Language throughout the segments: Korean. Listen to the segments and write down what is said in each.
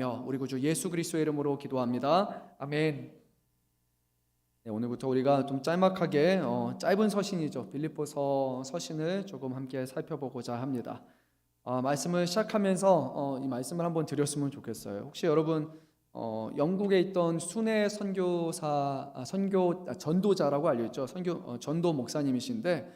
우리 구주 예수 그리스도의 이름으로 기도합니다. 아멘. 네, 오늘부터 우리가 좀 짤막하게 짧은 서신이죠. 빌립보서 서신을 조금 함께 살펴보고자 합니다. 말씀을 시작하면서 이 말씀을 한번 드렸으면 좋겠어요. 혹시 여러분 영국에 있던 순회 전도자라고 알려있죠. 전도 목사님이신데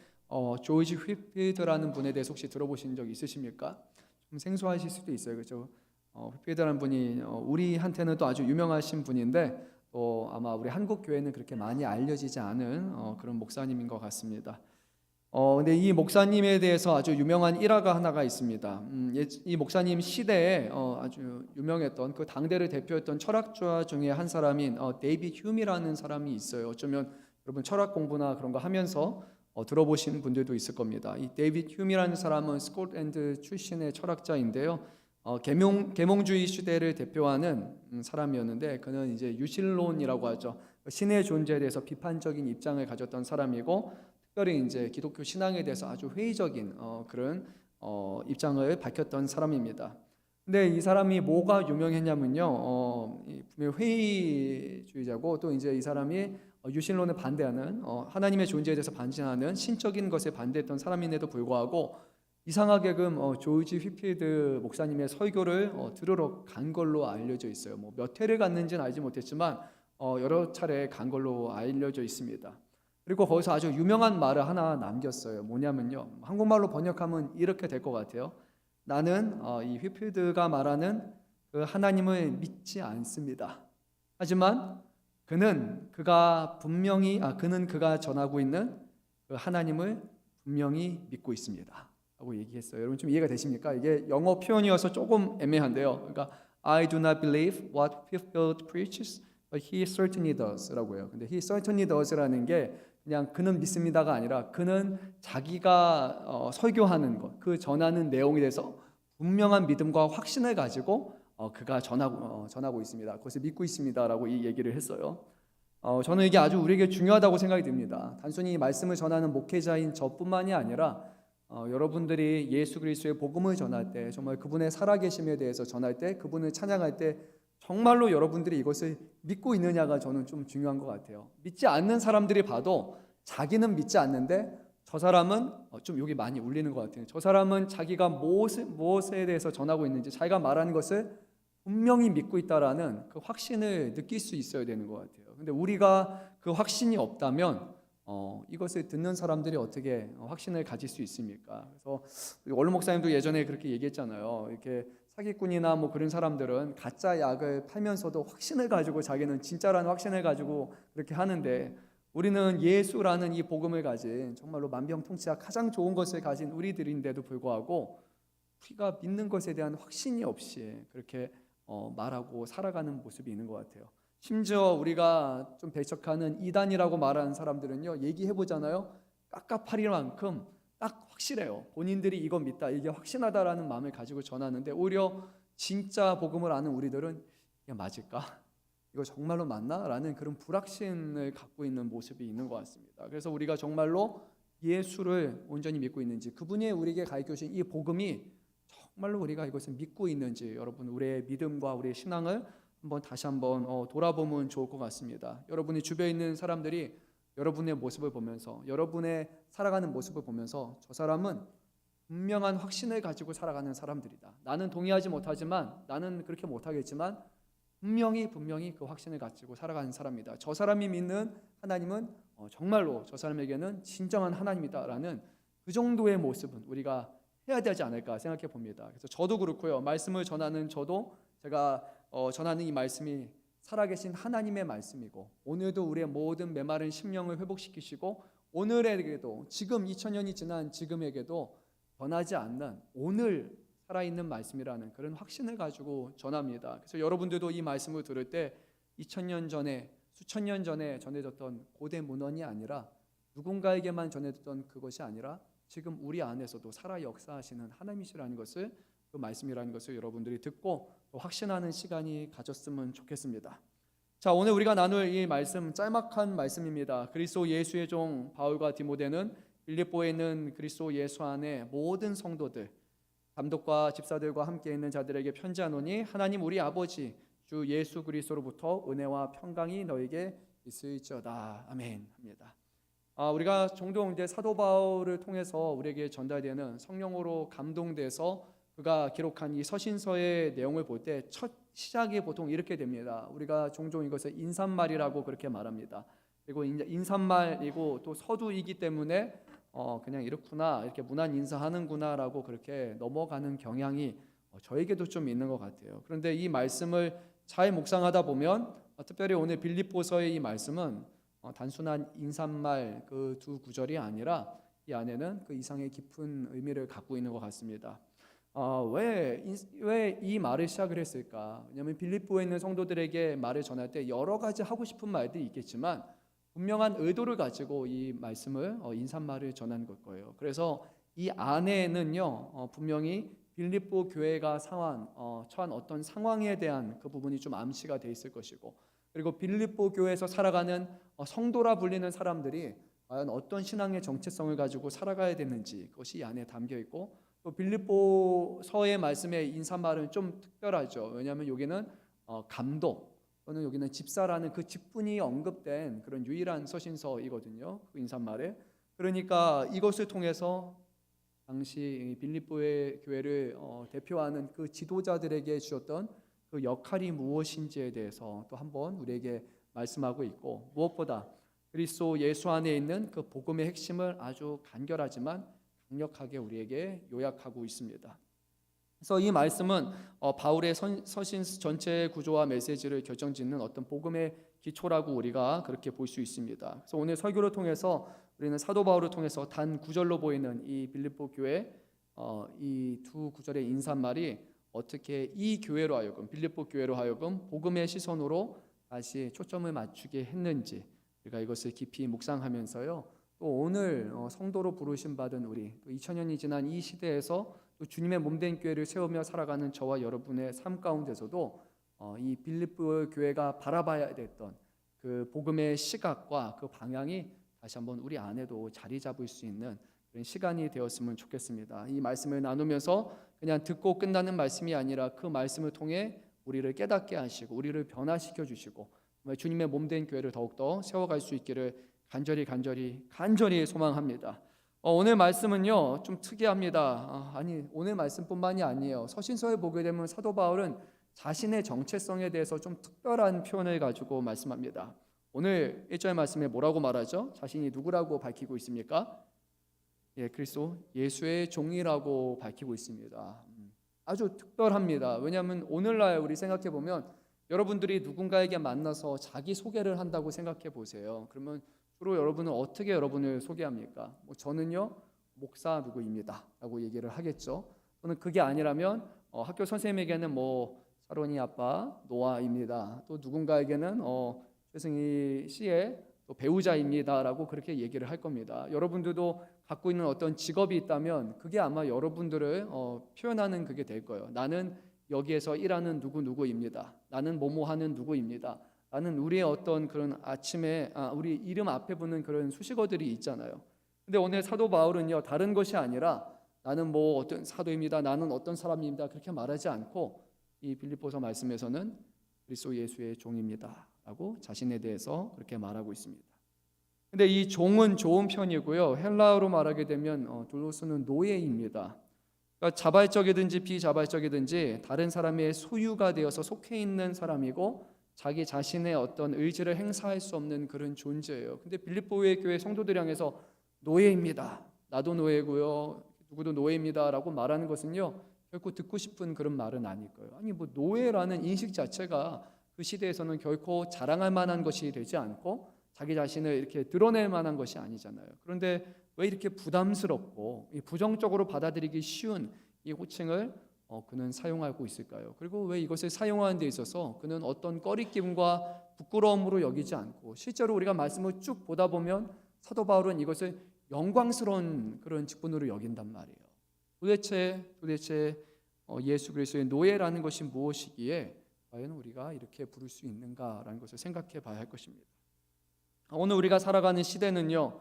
조지 휘필드라는 분에 대해서 혹시 들어보신 적 있으십니까? 좀 생소하실 수도 있어요, 그렇죠? 휘필드라는 분이 우리한테는 또 아주 유명하신 분인데 또 아마 우리 한국 교회는 그렇게 많이 알려지지 않은 그런 목사님인 것 같습니다. 근데 이 목사님에 대해서 아주 유명한 일화가 하나가 있습니다. 이 목사님 시대에 아주 유명했던 그 당대를 대표했던 철학자 중에 한 사람인 데이비드 휴미라는 사람이 있어요. 어쩌면 여러분 철학 공부나 그런 거 하면서 들어보신 분들도 있을 겁니다. 이 데이비드 휴미라는 사람은 스코틀랜드 출신의 철학자인데요. 계몽주의 시대를 대표하는 사람이었는데 그는 이제 유실론이라고 하죠. 신의 존재에 대해서 비판적인 입장을 가졌던 사람이고 특별히 이제 기독교 신앙에 대해서 아주 회의적인 그런 입장을 밝혔던 사람입니다. 근데 이 사람이 뭐가 유명했냐면요, 분명히 회의주의자고 또 이제 이 사람이 유실론을 반대하는 하나님의 존재에 대해서 반증하는 신적인 것에 반대했던 사람임에도 불구하고 이상하게끔 조지 휘필드 목사님의 설교를 들으러 간 걸로 알려져 있어요. 뭐 몇 회를 갔는지는 알지 못했지만 여러 차례 간 걸로 알려져 있습니다. 그리고 거기서 아주 유명한 말을 하나 남겼어요. 뭐냐면요, 한국말로 번역하면 이렇게 될 것 같아요. 나는 이 휘필드가 말하는 그 하나님을 믿지 않습니다. 하지만 그가 전하고 있는 그 하나님을 분명히 믿고 있습니다 하고 얘기했어요. 여러분 좀 이해가 되십니까? 이게 영어 표현이어서 조금 애매한데요. 그러니까 I do not believe what Whitfield preaches, but he certainly does 라고 해요. 근데 he certainly does라는 게 그냥 그는 믿습니다가 아니라 그는 자기가 설교하는 것, 그 전하는 내용에 대해서 분명한 믿음과 확신을 가지고 그가 전하고 있습니다. 그것을 믿고 있습니다라고 이 얘기를 했어요. 저는 이게 아주 우리에게 중요하다고 생각이 듭니다. 단순히 말씀을 전하는 목회자인 저뿐만이 아니라 여러분들이 예수 그리스도의 복음을 전할 때, 정말 그분의 살아계심에 대해서 전할 때, 그분을 찬양할 때 정말로 여러분들이 이것을 믿고 있느냐가 저는 좀 중요한 것 같아요. 믿지 않는 사람들이 봐도 자기는 믿지 않는데 저 사람은 좀 여기 많이 울리는 것 같아요. 저 사람은 자기가 무엇에 대해서 전하고 있는지, 자기가 말하는 것을 분명히 믿고 있다라는 그 확신을 느낄 수 있어야 되는 것 같아요. 근데 우리가 그 확신이 없다면 이것을 듣는 사람들이 어떻게 확신을 가질 수 있습니까? 그래서 원로 목사님도 예전에 그렇게 얘기했잖아요. 이렇게 사기꾼이나 뭐 그런 사람들은 가짜 약을 팔면서도 확신을 가지고 자기는 진짜라는 확신을 가지고 그렇게 하는데 우리는 예수라는 이 복음을 가진 정말로 만병통치약 가장 좋은 것을 가진 우리들인데도 불구하고 우리가 믿는 것에 대한 확신이 없이 그렇게 말하고 살아가는 모습이 있는 것 같아요. 심지어 우리가 좀 배척하는 이단이라고 말하는 사람들은요, 얘기해보잖아요. 깝깝하리만큼 딱 확실해요. 본인들이 이거 믿다, 이게 확신하다라는 마음을 가지고 전하는데 오히려 진짜 복음을 아는 우리들은 이게 맞을까? 이거 정말로 맞나? 라는 그런 불확신을 갖고 있는 모습이 있는 것 같습니다. 그래서 우리가 정말로 예수를 온전히 믿고 있는지, 그분이 우리에게 가르쳐 주신 이 복음이 정말로 우리가 이것을 믿고 있는지, 여러분 우리의 믿음과 우리의 신앙을 다시 한번 돌아보면 좋을 것 같습니다. 여러분이 주변에 있는 사람들이 여러분의 모습을 보면서, 여러분의 살아가는 모습을 보면서 저 사람은 분명한 확신을 가지고 살아가는 사람들이다. 나는 동의하지 못하지만, 나는 그렇게 못하겠지만 분명히 그 확신을 가지고 살아가는 사람이다. 저 사람이 믿는 하나님은 정말로 저 사람에게는 진정한 하나님이다라는 그 정도의 모습은 우리가 해야 되지 않을까 생각해 봅니다. 그래서 저도 그렇고요. 말씀을 전하는 저도 제가 전하는 이 말씀이 살아계신 하나님의 말씀이고 오늘도 우리의 모든 메마른 심령을 회복시키시고 오늘에게도 지금 2000년이 지난 지금에게도 변하지 않는 오늘 살아있는 말씀이라는 그런 확신을 가지고 전합니다. 그래서 여러분들도 이 말씀을 들을 때 2000년 전에 수천 년 전에 전해졌던 고대 문헌이 아니라 누군가에게만 전해졌던 그것이 아니라 지금 우리 안에서도 살아 역사하시는 하나님이시라는 것을, 그 말씀이라는 것을 여러분들이 듣고 확신하는 시간이 가졌으면 좋겠습니다. 자, 오늘 우리가 나눌 이 말씀 짤막한 말씀입니다. 그리스도 예수의 종 바울과 디모데는 빌립보에 있는 그리스도 예수 안에 모든 성도들, 감독과 집사들과 함께 있는 자들에게 편지하노니 하나님 우리 아버지 주 예수 그리스도로부터 은혜와 평강이 너에게 있을지어다. 아멘 합니다. 우리가 종종 이제 사도 바울을 통해서 우리에게 전달되는 성령으로 감동돼서 그가 기록한 이 서신서의 내용을 볼 때 첫 시작이 보통 이렇게 됩니다. 우리가 종종 이것을 인사말이라고 그렇게 말합니다. 그리고 인사말이고 또 서두이기 때문에 그냥 이렇구나, 이렇게 문안 인사하는구나라고 그렇게 넘어가는 경향이 저에게도 좀 있는 것 같아요. 그런데 이 말씀을 잘 묵상하다 보면 특별히 오늘 빌립보서의 이 말씀은 단순한 인사말 그 두 구절이 아니라 이 안에는 그 이상의 깊은 의미를 갖고 있는 것 같습니다. 왜 이 말을 시작을 했을까? 왜냐하면 빌립보에 있는 성도들에게 말을 전할 때 여러 가지 하고 싶은 말들이 있겠지만 분명한 의도를 가지고 이 말씀을 인사말을 전하는 걸 거예요. 그래서 이 안에는요 분명히 빌립보 교회가 처한 어떤 상황에 대한 그 부분이 좀 암시가 돼 있을 것이고, 그리고 빌립보 교회에서 살아가는 성도라 불리는 사람들이 과연 어떤 신앙의 정체성을 가지고 살아가야 되는지 그것이 이 안에 담겨 있고, 또 빌립보서의 말씀의 인사말은 좀 특별하죠. 왜냐하면 여기는 감독 또는 여기는 집사라는 그 직분이 언급된 그런 유일한 서신서이거든요. 그 인사말에. 그러니까 이것을 통해서 당시 빌립보의 교회를 대표하는 그 지도자들에게 주었던 그 역할이 무엇인지에 대해서 또 한번 우리에게 말씀하고 있고, 무엇보다 그리스도 예수 안에 있는 그 복음의 핵심을 아주 간결하지만 강력하게 우리에게 요약하고 있습니다. 그래서 이 말씀은 바울의 서신 전체 구조와 메시지를 결정짓는 어떤 복음의 기초라고 우리가 그렇게 볼 수 있습니다. 그래서 오늘 설교를 통해서 우리는 사도 바울을 통해서 단 9절로 보이는 이 빌립보 교회 이 두 구절의 인사말이 어떻게 이 교회로 하여금, 빌립보 교회로 하여금 복음의 시선으로 다시 초점을 맞추게 했는지 우리가 이것을 깊이 묵상하면서요, 또 오늘 성도로 부르심 받은 우리, 또 2000년이 지난 이 시대에서 또 주님의 몸된 교회를 세우며 살아가는 저와 여러분의 삶 가운데서도 이 빌립보 교회가 바라봐야 됐던 그 복음의 시각과 그 방향이 다시 한번 우리 안에도 자리 잡을 수 있는 그런 시간이 되었으면 좋겠습니다. 이 말씀을 나누면서 그냥 듣고 끝나는 말씀이 아니라 그 말씀을 통해 우리를 깨닫게 하시고 우리를 변화시켜 주시고 주님의 몸된 교회를 더욱더 세워갈 수 있기를 간절히 소망합니다. 오늘 말씀은요 좀 특이합니다. 오늘 말씀뿐만이 아니에요. 서신서에 보게 되면 사도 바울은 자신의 정체성에 대해서 좀 특별한 표현을 가지고 말씀합니다. 오늘 1절 말씀에 뭐라고 말하죠? 자신이 누구라고 밝히고 있습니까? 그리스도 예수의 종이라고 밝히고 있습니다. 아주 특별합니다. 왜냐하면 오늘날 우리 생각해 보면 여러분들이 누군가에게 만나서 자기 소개를 한다고 생각해 보세요. 그러면 주로 여러분은 어떻게 여러분을 소개합니까? 저는요 목사 누구입니다 라고 얘기를 하겠죠. 또는 그게 아니라면 학교 선생님에게는 사론이 아빠 노아입니다. 또 누군가에게는 최승희 씨의 또 배우자입니다 라고 그렇게 얘기를 할 겁니다. 여러분들도 갖고 있는 어떤 직업이 있다면 그게 아마 여러분들을 표현하는 그게 될 거예요. 나는 여기에서 일하는 누구입니다. 나는 뭐뭐하는 누구입니다. 나는 우리의 어떤 그런 아침에 우리 이름 앞에 붙는 그런 수식어들이 있잖아요. 근데 오늘 사도 바울은요 다른 것이 아니라 나는 어떤 사도입니다, 나는 어떤 사람입니다 그렇게 말하지 않고 이 빌립보서 말씀에서는 그리스도 예수의 종입니다 라고 자신에 대해서 그렇게 말하고 있습니다. 근데 이 종은 좋은 편이고요, 헬라어로 말하게 되면 둘로스는 노예입니다. 그러니까 자발적이든지 비자발적이든지 다른 사람의 소유가 되어서 속해 있는 사람이고 자기 자신의 어떤 의지를 행사할 수 없는 그런 존재예요. 근데 빌립보의 교회 성도들 향해서 노예입니다, 나도 노예고요, 누구도 노예입니다 라고 말하는 것은요 결코 듣고 싶은 그런 말은 아닐 거예요. 노예라는 인식 자체가 그 시대에서는 결코 자랑할 만한 것이 되지 않고 자기 자신을 이렇게 드러낼 만한 것이 아니잖아요. 그런데 왜 이렇게 부담스럽고 부정적으로 받아들이기 쉬운 이 호칭을 그는 사용하고 있을까요? 그리고 왜 이것을 사용하는 데 있어서 그는 어떤 꺼리낌과 부끄러움으로 여기지 않고, 실제로 우리가 말씀을 쭉 보다 보면 사도 바울은 이것을 영광스러운 그런 직분으로 여긴단 말이에요. 도대체 예수 그리스도의 노예라는 것이 무엇이기에 과연 우리가 이렇게 부를 수 있는가라는 것을 생각해 봐야 할 것입니다. 오늘 우리가 살아가는 시대는요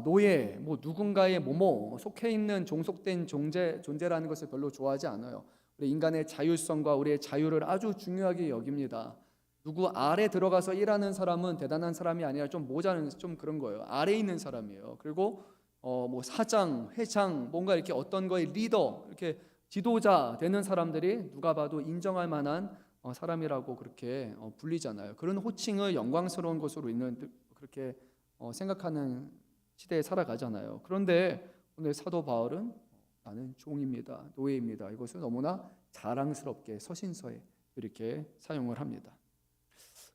노예, 뭐 누군가의 모모, 속해 있는 종속된 존재라는 것을 별로 좋아하지 않아요. 우리 인간의 자율성과 우리의 자유를 아주 중요하게 여깁니다. 누구 아래 들어가서 일하는 사람은 대단한 사람이 아니라 좀 모자른 좀 그런 거예요. 아래에 있는 사람이에요. 그리고 뭐 사장, 회장, 뭔가 이렇게 어떤 거의 리더, 이렇게 지도자 되는 사람들이 누가 봐도 인정할 만한 사람이라고 그렇게 불리잖아요. 그런 호칭을 영광스러운 것으로 있는 그렇게 생각하는 시대에 살아가잖아요. 그런데 오늘 사도 바울은 나는 종입니다, 노예입니다. 이것을 너무나 자랑스럽게 서신서에 이렇게 사용을 합니다.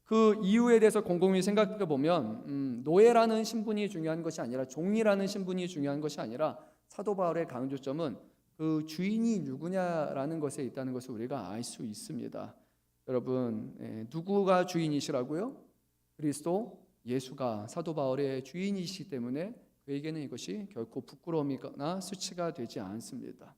그 이유에 대해서 곰곰이 생각해 보면 노예라는 신분이 중요한 것이 아니라 종이라는 신분이 중요한 것이 아니라 사도 바울의 강조점은 그 주인이 누구냐라는 것에 있다는 것을 우리가 알 수 있습니다. 여러분, 누구가 주인이시라고요? 그리스도 예수가 사도 바울의 주인이시기 때문에 그에게는 이것이 결코 부끄러움이거나 수치가 되지 않습니다.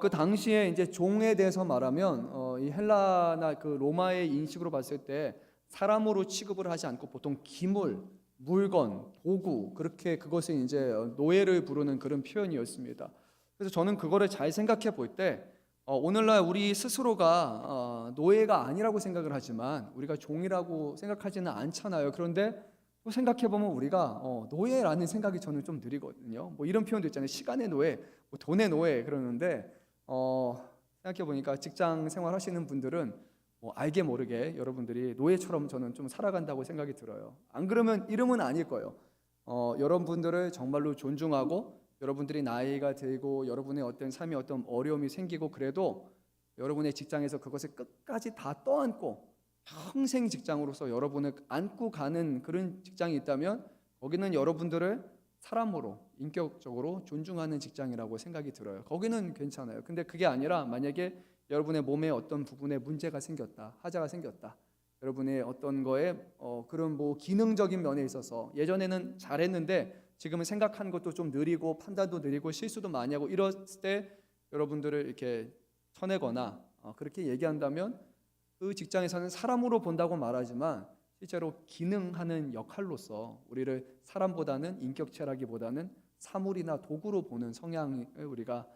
그 당시에 이제 종에 대해서 말하면 이 헬라나 그 로마의 인식으로 봤을 때 사람으로 취급을 하지 않고 보통 기물, 물건, 도구 그렇게 그것을 이제 노예를 부르는 그런 표현이었습니다. 그래서 저는 그거를 잘 생각해 볼 때 오늘날 우리 스스로가 노예가 아니라고 생각을 하지만 우리가 종이라고 생각하지는 않잖아요. 그런데 또 생각해 보면 우리가 노예라는 생각이 저는 좀 느리거든요. 뭐 이런 표현도 있잖아요. 시간의 노예, 뭐 돈의 노예 그러는데 생각해 보니까 직장 생활하시는 분들은 뭐 알게 모르게 여러분들이 노예처럼 저는 좀 살아간다고 생각이 들어요. 안 그러면 이름은 아닐 거예요. 여러분들을 정말로 존중하고 여러분들이 나이가 들고 여러분의 어떤 삶에 어떤 어려움이 생기고 그래도 여러분의 직장에서 그것을 끝까지 다 떠안고 평생 직장으로서 여러분을 안고 가는 그런 직장이 있다면 거기는 여러분들을 사람으로 인격적으로 존중하는 직장이라고 생각이 들어요. 거기는 괜찮아요. 근데 그게 아니라 만약에 여러분의 몸에 어떤 부분에 문제가 생겼다, 하자가 생겼다, 여러분의 어떤 거에 그런 뭐 기능적인 면에 있어서 예전에는 잘했는데 지금은 생각하는 것도 좀 느리고 판단도 느리고 실수도 많이 하고 이랬을 때 여러분들을 이렇게 쳐내거나 그렇게 얘기한다면 그 직장에서는 사람으로 본다고 말하지만 실제로 기능하는 역할로서 우리를 사람보다는 인격체라기보다는 사물이나 도구로 보는 성향을 우리가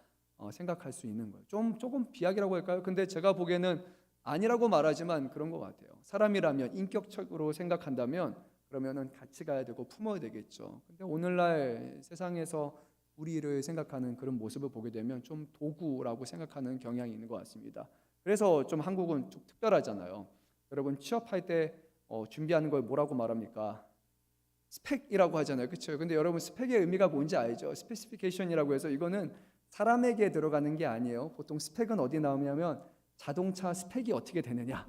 생각할 수 있는 거예요. 조금 비약이라고 할까요? 근데 제가 보기에는 아니라고 말하지만 그런 것 같아요. 사람이라면 인격적으로 생각한다면 그러면은 같이 가야 되고 품어야 되겠죠. 근데 오늘날 세상에서 우리를 생각하는 그런 모습을 보게 되면 좀 도구라고 생각하는 경향이 있는 것 같습니다. 그래서 좀 한국은 좀 특별하잖아요. 여러분 취업할 때 준비하는 걸 뭐라고 말합니까? 스펙이라고 하잖아요. 그렇죠? 근데 여러분 스펙의 의미가 뭔지 알죠? 스페시피케이션이라고 해서 이거는 사람에게 들어가는 게 아니에요. 보통 스펙은 어디 나오냐면 자동차 스펙이 어떻게 되느냐,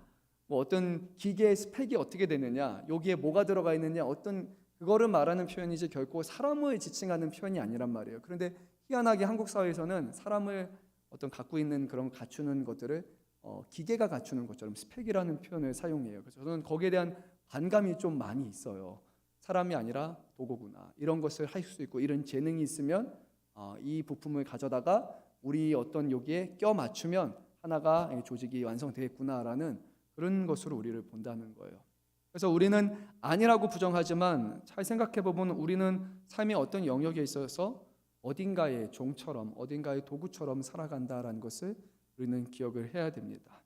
뭐 어떤 기계의 스펙이 어떻게 되느냐, 여기에 뭐가 들어가 있느냐, 어떤 그거를 말하는 표현이지 결코 사람을 지칭하는 표현이 아니란 말이에요. 그런데 희한하게 한국 사회에서는 사람을 어떤 갖고 있는 그런 갖추는 것들을 기계가 갖추는 것처럼 스펙이라는 표현을 사용해요. 그래서 저는 거기에 대한 반감이 좀 많이 있어요. 사람이 아니라 도구구나. 이런 것을 할 수 있고 이런 재능이 있으면 이 부품을 가져다가 우리 어떤 여기에 껴 맞추면 하나가 조직이 완성되겠구나라는 그런 것으로 우리를 본다는 거예요. 그래서 우리는 아니라고 부정하지만 잘 생각해 보면 우리는 삶의 어떤 영역에 있어서 어딘가의 종처럼 어딘가의 도구처럼 살아간다라는 것을 우리는 기억을 해야 됩니다.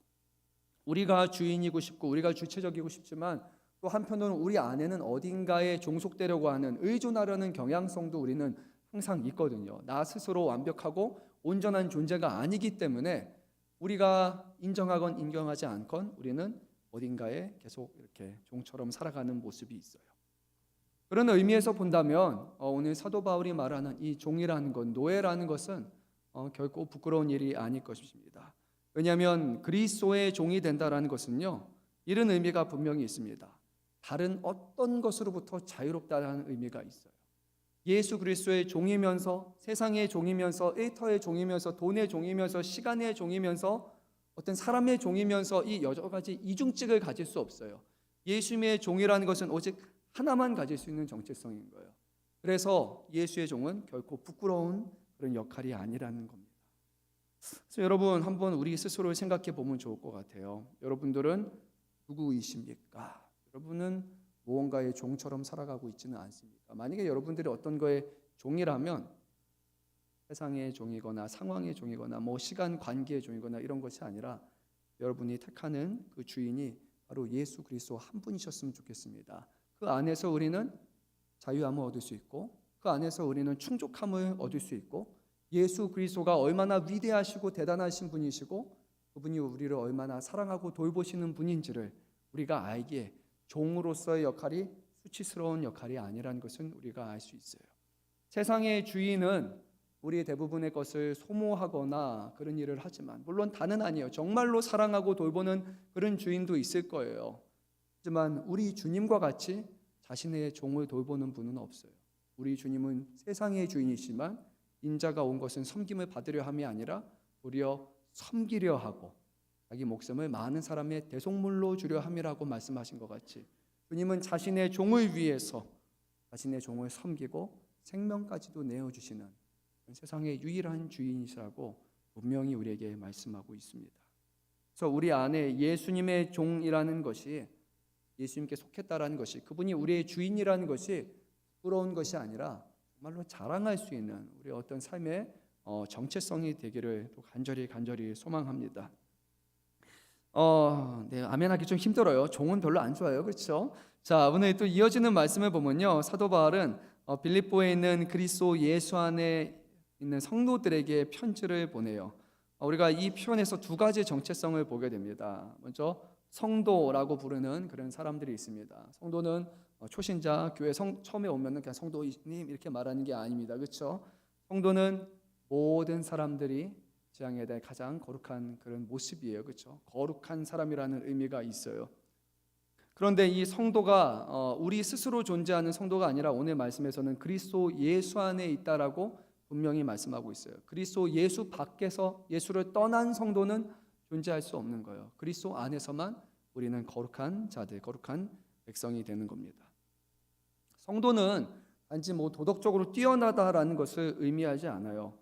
우리가 주인이고 싶고 우리가 주체적이고 싶지만 또 한편으로는 우리 안에는 어딘가에 종속되려고 하는 의존하려는 경향성도 우리는 항상 있거든요. 나 스스로 완벽하고 온전한 존재가 아니기 때문에 우리가 인정하건 인정하지 않건 우리는 어딘가에 계속 이렇게 종처럼 살아가는 모습이 있어요. 그런 의미에서 본다면 오늘 사도 바울이 말하는 이 종이라는 것, 노예라는 것은 결코 부끄러운 일이 아닐 것입니다. 왜냐하면 그리스도의 종이 된다라는 것은요, 이런 의미가 분명히 있습니다. 다른 어떤 것으로부터 자유롭다라는 의미가 있어요. 예수 그리스도의 종이면서 세상의 종이면서 일터의 종이면서 돈의 종이면서 시간의 종이면서 어떤 사람의 종이면서 이 여러 가지 이중직을 가질 수 없어요. 예수님의 종이라는 것은 오직 하나만 가질 수 있는 정체성인 거예요. 그래서 예수의 종은 결코 부끄러운 그런 역할이 아니라는 겁니다. 그래서 여러분 한번 우리 스스로를 생각해 보면 좋을 것 같아요. 여러분들은 누구이십니까? 여러분은 무언가의 종처럼 살아가고 있지는 않습니까? 만약에 여러분들이 어떤 거에 종이라면 세상의 종이거나 상황의 종이거나 뭐 시간 관계의 종이거나 이런 것이 아니라 여러분이 택하는 그 주인이 바로 예수 그리스도 한 분이셨으면 좋겠습니다. 그 안에서 우리는 자유함을 얻을 수 있고 그 안에서 우리는 충족함을 얻을 수 있고 예수 그리스도가 얼마나 위대하시고 대단하신 분이시고 그분이 우리를 얼마나 사랑하고 돌보시는 분인지를 우리가 알기에 종으로서의 역할이 수치스러운 역할이 아니라는 것은 우리가 알 수 있어요. 세상의 주인은 우리 대부분의 것을 소모하거나 그런 일을 하지만 물론 다는 아니에요. 정말로 사랑하고 돌보는 그런 주인도 있을 거예요. 하지만 우리 주님과 같이 자신의 종을 돌보는 분은 없어요. 우리 주님은 세상의 주인이시지만 인자가 온 것은 섬김을 받으려 함이 아니라 오히려 섬기려 하고 자기 목숨을 많은 사람의 대속물로 주려 함이라고 말씀하신 것 같이 주님은 자신의 종을 위해서 자신의 종을 섬기고 생명까지도 내어주시는 세상의 유일한 주인이시라고 분명히 우리에게 말씀하고 있습니다. 그래서 우리 안에 예수님의 종이라는 것이 예수님께 속했다라는 것이 그분이 우리의 주인이라는 것이 부러운 것이 아니라 정말로 자랑할 수 있는 우리의 어떤 삶의 정체성이 되기를 또 간절히 소망합니다. 네, 아멘하기 좀 힘들어요. 종은 별로 안 좋아요, 그렇죠? 자, 오늘 또 이어지는 말씀을 보면요, 사도 바울은 빌립보에 있는 그리스도 예수 안에 있는 성도들에게 편지를 보내요. 우리가 이 표현에서 두 가지 정체성을 보게 됩니다. 먼저 성도라고 부르는 그런 사람들이 있습니다. 성도는 초신자 교회 처음에 오면은 그냥 성도님 이렇게 말하는 게 아닙니다, 그렇죠? 성도는 모든 사람들이 지향해야 될 가장 거룩한 그런 모습이에요, 그렇죠? 거룩한 사람이라는 의미가 있어요. 그런데 이 성도가 우리 스스로 존재하는 성도가 아니라 오늘 말씀에서는 그리스도 예수 안에 있다라고 분명히 말씀하고 있어요. 그리스도 예수 밖에서 예수를 떠난 성도는 존재할 수 없는 거예요. 그리스도 안에서만 우리는 거룩한 자들, 거룩한 백성이 되는 겁니다. 성도는 단지 뭐 도덕적으로 뛰어나다라는 것을 의미하지 않아요.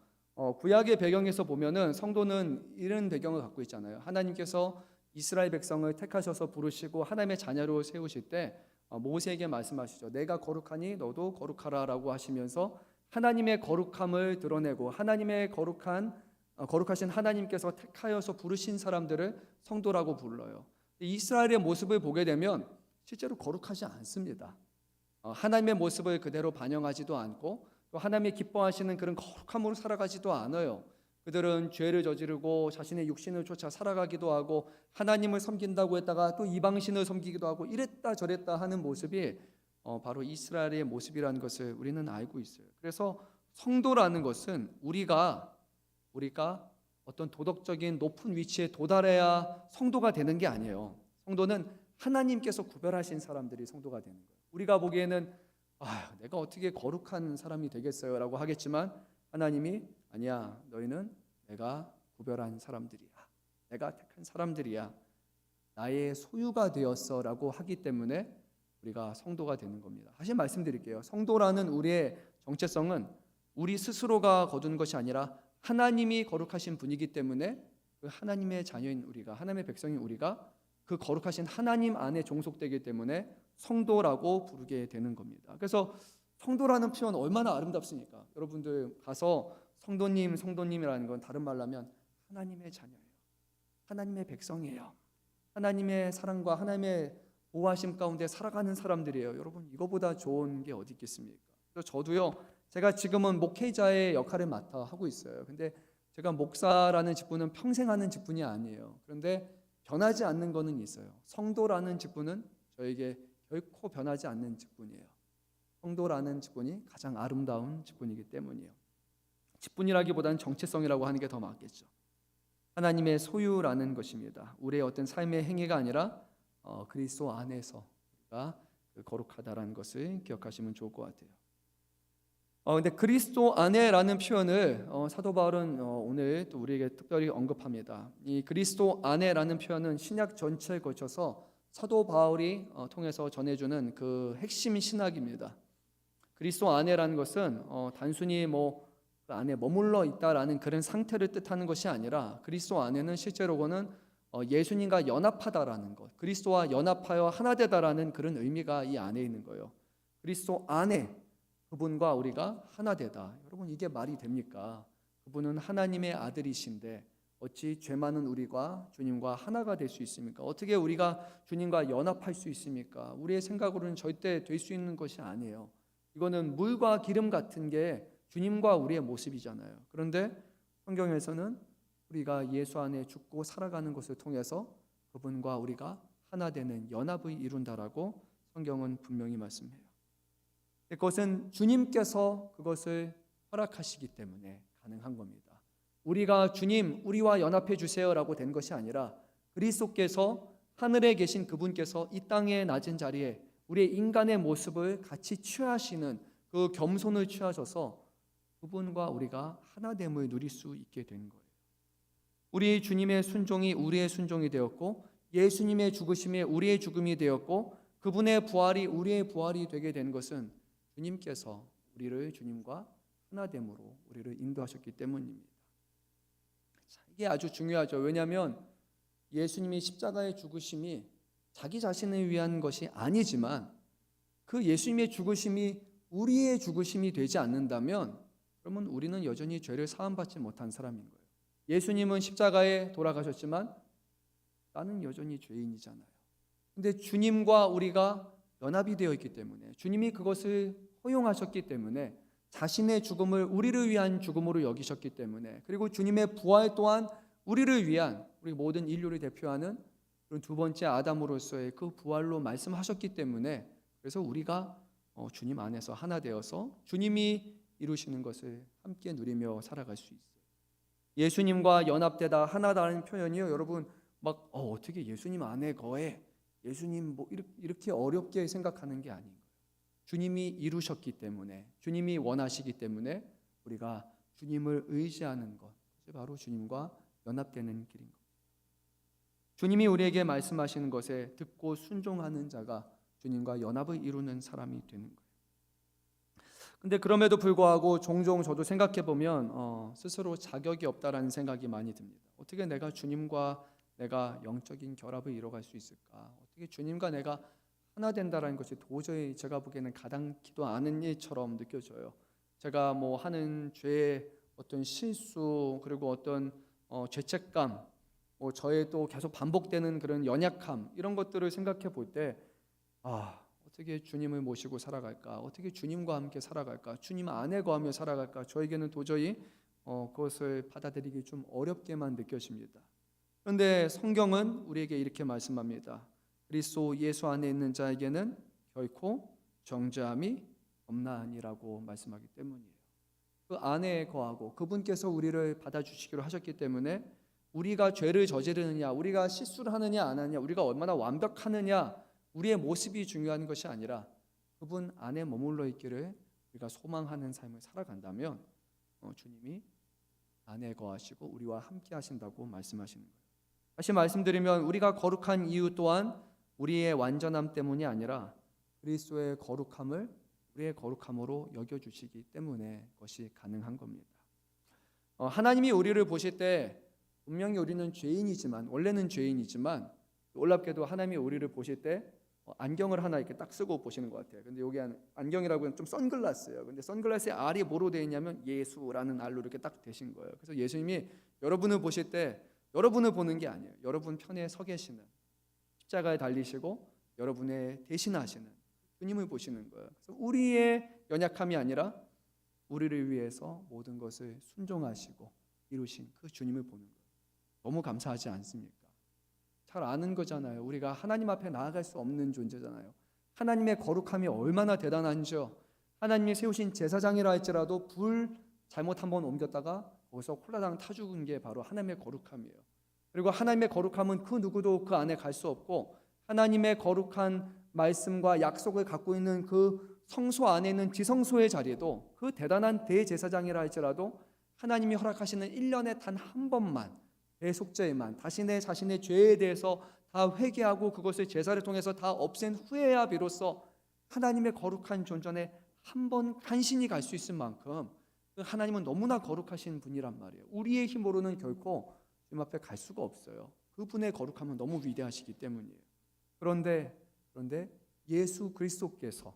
구약의 배경에서 보면은 성도는 이런 배경을 갖고 있잖아요. 하나님께서 이스라엘 백성을 택하셔서 부르시고 하나님의 자녀로 세우실 때 모세에게 말씀하시죠. 내가 거룩하니 너도 거룩하라라고 하시면서 하나님의 거룩함을 드러내고 하나님의 거룩하신 하나님께서 택하여서 부르신 사람들을 성도라고 불러요. 이스라엘의 모습을 보게 되면 실제로 거룩하지 않습니다. 하나님의 모습을 그대로 반영하지도 않고 또 하나님이 기뻐하시는 그런 거룩함으로 살아가지도 않아요. 그들은 죄를 저지르고 자신의 육신을 쫓아 살아가기도 하고 하나님을 섬긴다고 했다가 또 이방신을 섬기기도 하고 이랬다 저랬다 하는 모습이 바로 이스라엘의 모습이라는 것을 우리는 알고 있어요. 그래서 성도라는 것은 우리가 어떤 도덕적인 높은 위치에 도달해야 성도가 되는 게 아니에요. 성도는 하나님께서 구별하신 사람들이 성도가 되는 거예요. 우리가 보기에는 내가 어떻게 거룩한 사람이 되겠어요? 라고 하겠지만 하나님이 아니야, 너희는 내가 구별한 사람들이야. 내가 택한 사람들이야. 나의 소유가 되었어 라고 하기 때문에 우리가 성도가 되는 겁니다. 다시 말씀드릴게요. 성도라는 우리의 정체성은 우리 스스로가 거둔 것이 아니라 하나님이 거룩하신 분이기 때문에 그 하나님의 자녀인 우리가, 하나님의 백성인 우리가 그 거룩하신 하나님 안에 종속되기 때문에 성도라고 부르게 되는 겁니다. 그래서 성도라는 표현 얼마나 아름답습니까? 여러분들 가서 성도님이라는 건 다른 말로 하면 하나님의 자녀예요. 하나님의 백성이에요. 하나님의 사랑과 하나님의 보호하심 가운데 살아가는 사람들이에요. 여러분, 이거보다 좋은 게 어디 있겠습니까? 그래서 저도요, 제가 지금은 목회자의 역할을 맡아 하고 있어요. 근데 제가 목사라는 직분은 평생 하는 직분이 아니에요. 그런데 변하지 않는 거는 있어요. 성도라는 직분은 저에게 결코 변하지 않는 직분이에요. 성도라는 직분이 가장 아름다운 직분이기 때문이에요. 직분이라기보다는 정체성이라고 하는 게 더 맞겠죠. 하나님의 소유라는 것입니다. 우리의 어떤 삶의 행위가 아니라 그리스도 안에서 우리가 거룩하다라는 것을 기억하시면 좋을 것 같아요. 근데 그리스도 안에라는 표현을 사도 바울은 오늘 또 우리에게 특별히 언급합니다. 이 그리스도 안에라는 표현은 신약 전체에 걸쳐서 사도 바울이 통해서 전해주는 그 핵심 신학입니다. 그리스도 안에라는 것은 단순히 그 안에 머물러 있다라는 그런 상태를 뜻하는 것이 아니라 그리스도 안에는 실제로는 예수님과 연합하다라는 것, 그리스도와 연합하여 하나 되다라는 그런 의미가 이 안에 있는 거예요. 그리스도 안에 그분과 우리가 하나 되다. 여러분 이게 말이 됩니까? 그분은 하나님의 아들이신데 어찌 죄 많은 우리가 주님과 하나가 될 수 있습니까? 어떻게 우리가 주님과 연합할 수 있습니까? 우리의 생각으로는 절대 될 수 있는 것이 아니에요. 이거는 물과 기름 같은 게 주님과 우리의 모습이잖아요. 그런데 성경에서는 우리가 예수 안에 죽고 살아가는 것을 통해서 그분과 우리가 하나 되는 연합을 이룬다라고 성경은 분명히 말씀해요. 그것은 주님께서 그것을 허락하시기 때문에 가능한 겁니다. 우리가 주님, 우리와 연합해 주세요라고 된 것이 아니라 그리스도께서 하늘에 계신 그분께서 이 땅의 낮은 자리에 우리의 인간의 모습을 같이 취하시는 그 겸손을 취하셔서 그분과 우리가 하나됨을 누릴 수 있게 된 거예요. 우리 주님의 순종이 우리의 순종이 되었고 예수님의 죽으심이 우리의 죽음이 되었고 그분의 부활이 우리의 부활이 되게 된 것은 주님께서 우리를 주님과 하나됨으로 우리를 인도하셨기 때문입니다. 이게 아주 중요하죠. 왜냐하면 예수님이 십자가의 죽으심이 자기 자신을 위한 것이 아니지만 그 예수님의 죽으심이 우리의 죽으심이 되지 않는다면 그러면 우리는 여전히 죄를 사함받지 못한 사람인 거예요. 예수님은 십자가에 돌아가셨지만 나는 여전히 죄인이잖아요. 근데 주님과 우리가 연합이 되어 있기 때문에 주님이 그것을 허용하셨기 때문에 자신의 죽음을 우리를 위한 죽음으로 여기셨기 때문에 그리고 주님의 부활 또한 우리를 위한 우리 모든 인류를 대표하는 그런 두 번째 아담으로서의 그 부활로 말씀하셨기 때문에 그래서 우리가 주님 안에서 하나 되어서 주님이 이루시는 것을 함께 누리며 살아갈 수 있어요. 예수님과 연합되다 하나다라는 표현이요. 여러분 막 어떻게 예수님 안에 거해? 예수님 뭐 이렇게 어렵게 생각하는 게 아닌 거예요. 주님이 이루셨기 때문에 주님이 원하시기 때문에 우리가 주님을 의지하는 것 그것이 바로 주님과 연합되는 길인 겁니다. 주님이 우리에게 말씀하시는 것에 듣고 순종하는 자가 주님과 연합을 이루는 사람이 되는 거예요. 근데 그럼에도 불구하고 종종 저도 생각해 보면 스스로 자격이 없다라는 생각이 많이 듭니다. 어떻게 내가 주님과 내가 영적인 결합을 이뤄갈 수 있을까? 어떻게 주님과 내가 하나 된다라는 것이 도저히 제가 보기에는 가당키도 않은 일처럼 느껴져요. 제가 뭐 하는 죄의 어떤 실수 그리고 어떤 죄책감, 뭐 저의 또 계속 반복되는 그런 연약함 이런 것들을 생각해 볼 때 어떻게 주님을 모시고 살아갈까? 어떻게 주님과 함께 살아갈까? 주님 안에 거하며 살아갈까? 저에게는 도저히 그것을 받아들이기 좀 어렵게만 느껴집니다. 그런데 성경은 우리에게 이렇게 말씀합니다. 그리스도 예수 안에 있는 자에게는 결코 정죄함이 없나니라고 말씀하기 때문이에요. 그 안에 거하고 그분께서 우리를 받아주시기로 하셨기 때문에 우리가 죄를 저지르느냐, 우리가 실수를 하느냐 안 하느냐, 우리가 얼마나 완벽하느냐 우리의 모습이 중요한 것이 아니라 그분 안에 머물러 있기를 우리가 소망하는 삶을 살아간다면 주님이 안에 거하시고 우리와 함께 하신다고 말씀하시는 거예요. 다시 말씀드리면 우리가 거룩한 이유 또한 우리의 완전함 때문이 아니라 그리스도의 거룩함을 우리의 거룩함으로 여겨주시기 때문에 그것이 가능한 겁니다. 하나님이 우리를 보실 때 분명히 우리는 죄인이지만 원래는 죄인이지만 놀랍게도 하나님이 우리를 보실 때 안경을 하나 이렇게 딱 쓰고 보시는 것 같아요. 근데 여기 안경이라고 하면 좀 선글라스예요. 근데 선글라스의 알이 뭐로 되어 있냐면 예수라는 알로 이렇게 딱 되신 거예요. 그래서 예수님이 여러분을 보실 때 여러분을 보는 게 아니에요. 여러분 편에 서 계시는 십자가에 달리시고 여러분의 대신하시는 주님을 보시는 거예요. 그래서 우리의 연약함이 아니라 우리를 위해서 모든 것을 순종하시고 이루신 그 주님을 보는 거예요. 너무 감사하지 않습니까? 잘 아는 거잖아요. 우리가 하나님 앞에 나아갈 수 없는 존재잖아요. 하나님의 거룩함이 얼마나 대단한지요. 하나님이 세우신 제사장이라 할지라도 불 잘못 한번 옮겼다가 거기서 홀라당 타 죽은 게 바로 하나님의 거룩함이에요. 그리고 하나님의 거룩함은 그 누구도 그 안에 갈 수 없고 하나님의 거룩한 말씀과 약속을 갖고 있는 그 성소 안에 있는 지성소의 자리에도 그 대단한 대제사장이라 할지라도 하나님이 허락하시는 1년에 단 한 번만 대속죄에만 자신의 죄에 대해서 다 회개하고 그것을 제사를 통해서 다 없앤 후에야 비로소 하나님의 거룩한 존전에 한 번 간신히 갈 수 있을 만큼 하나님은 너무나 거룩하신 분이란 말이에요. 우리의 힘으로는 결코 주님 앞에 갈 수가 없어요. 그분의 거룩함은 너무 위대하시기 때문이에요. 그런데 예수 그리스도께서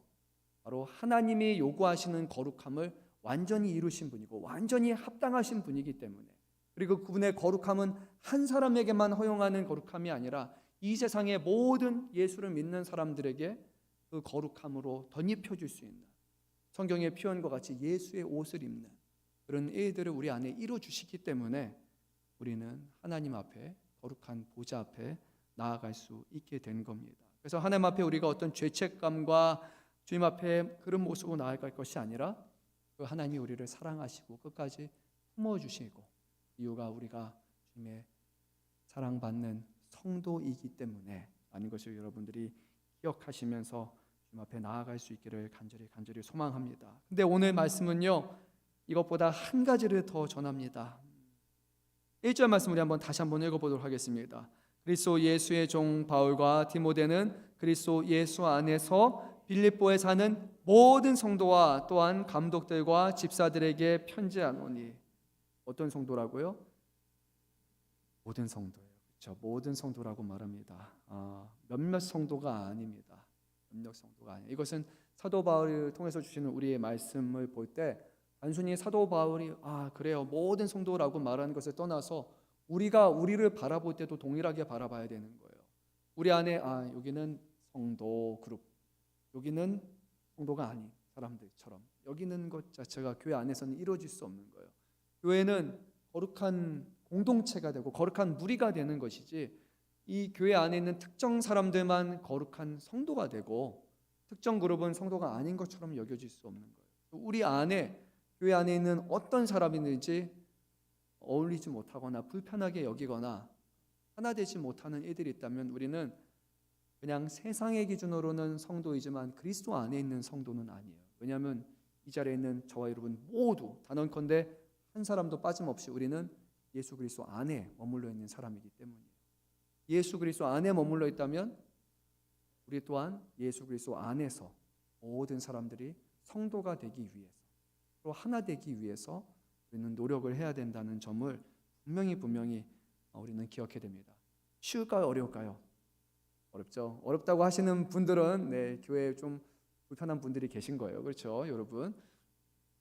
바로 하나님이 요구하시는 거룩함을 완전히 이루신 분이고 완전히 합당하신 분이기 때문에, 그리고 그분의 거룩함은 한 사람에게만 허용하는 거룩함이 아니라 이 세상의 모든 예수를 믿는 사람들에게 그 거룩함으로 덧입혀 줄 수 있는, 성경의 표현과 같이 예수의 옷을 입는 그런 일들을 우리 안에 이루어 주시기 때문에 우리는 하나님 앞에, 거룩한 보좌 앞에 나아갈 수 있게 된 겁니다. 그래서 하나님 앞에 우리가 어떤 죄책감과 주님 앞에 그런 모습으로 나아갈 것이 아니라 그 하나님이 우리를 사랑하시고 끝까지 품어주시고, 이유가 우리가 주님의 사랑받는 성도이기 때문에 라는 것을 여러분들이 기억하시면서 주님 앞에 나아갈 수 있기를 간절히 소망합니다. 근데 오늘 말씀은요, 이것보다 한 가지를 더 전합니다. 1절 말씀 우리 다시 한번 읽어보도록 하겠습니다. 그리스도 예수의 종 바울과 디모데는 그리스도 예수 안에서 빌립보에 사는 모든 성도와 또한 감독들과 집사들에게 편지하노니. 어떤 성도라고요? 모든 성도예요. 그렇죠? 모든 성도라고 말합니다. 몇몇 성도가 아닙니다. 몇몇 성도가 아니에요. 이것은 사도 바울을 통해서 주시는 우리의 말씀을 볼 때 단순히 사도 바울이 그래요 모든 성도라고 말하는 것을 떠나서 우리가 우리를 바라볼 때도 동일하게 바라봐야 되는 거예요. 우리 안에 여기는 성도 그룹, 여기는 성도가 아닌 사람들처럼 여기는 것 자체가 교회 안에서는 이루어질 수 없는 거예요. 교회는 거룩한 공동체가 되고 거룩한 무리가 되는 것이지, 이 교회 안에 있는 특정 사람들만 거룩한 성도가 되고 특정 그룹은 성도가 아닌 것처럼 여겨질 수 없는 거예요. 우리 안에, 교회 안에 있는 어떤 사람이든지 어울리지 못하거나 불편하게 여기거나 하나 되지 못하는 이들이 있다면 우리는 그냥 세상의 기준으로는 성도이지만 그리스도 안에 있는 성도는 아니에요. 왜냐하면 이 자리에 있는 저와 여러분 모두 단언컨대 한 사람도 빠짐없이 우리는 예수 그리스도 안에 머물러 있는 사람이기 때문이에요. 예수 그리스도 안에 머물러 있다면 우리 또한 예수 그리스도 안에서 모든 사람들이 성도가 되기 위해서, 또 하나 되기 위해서 우리는 노력을 해야 된다는 점을 분명히 우리는 기억해야 됩니다. 쉬울까요? 어려울까요? 어렵죠. 어렵다고 하시는 분들은 교회에 좀 불편한 분들이 계신 거예요. 그렇죠, 여러분?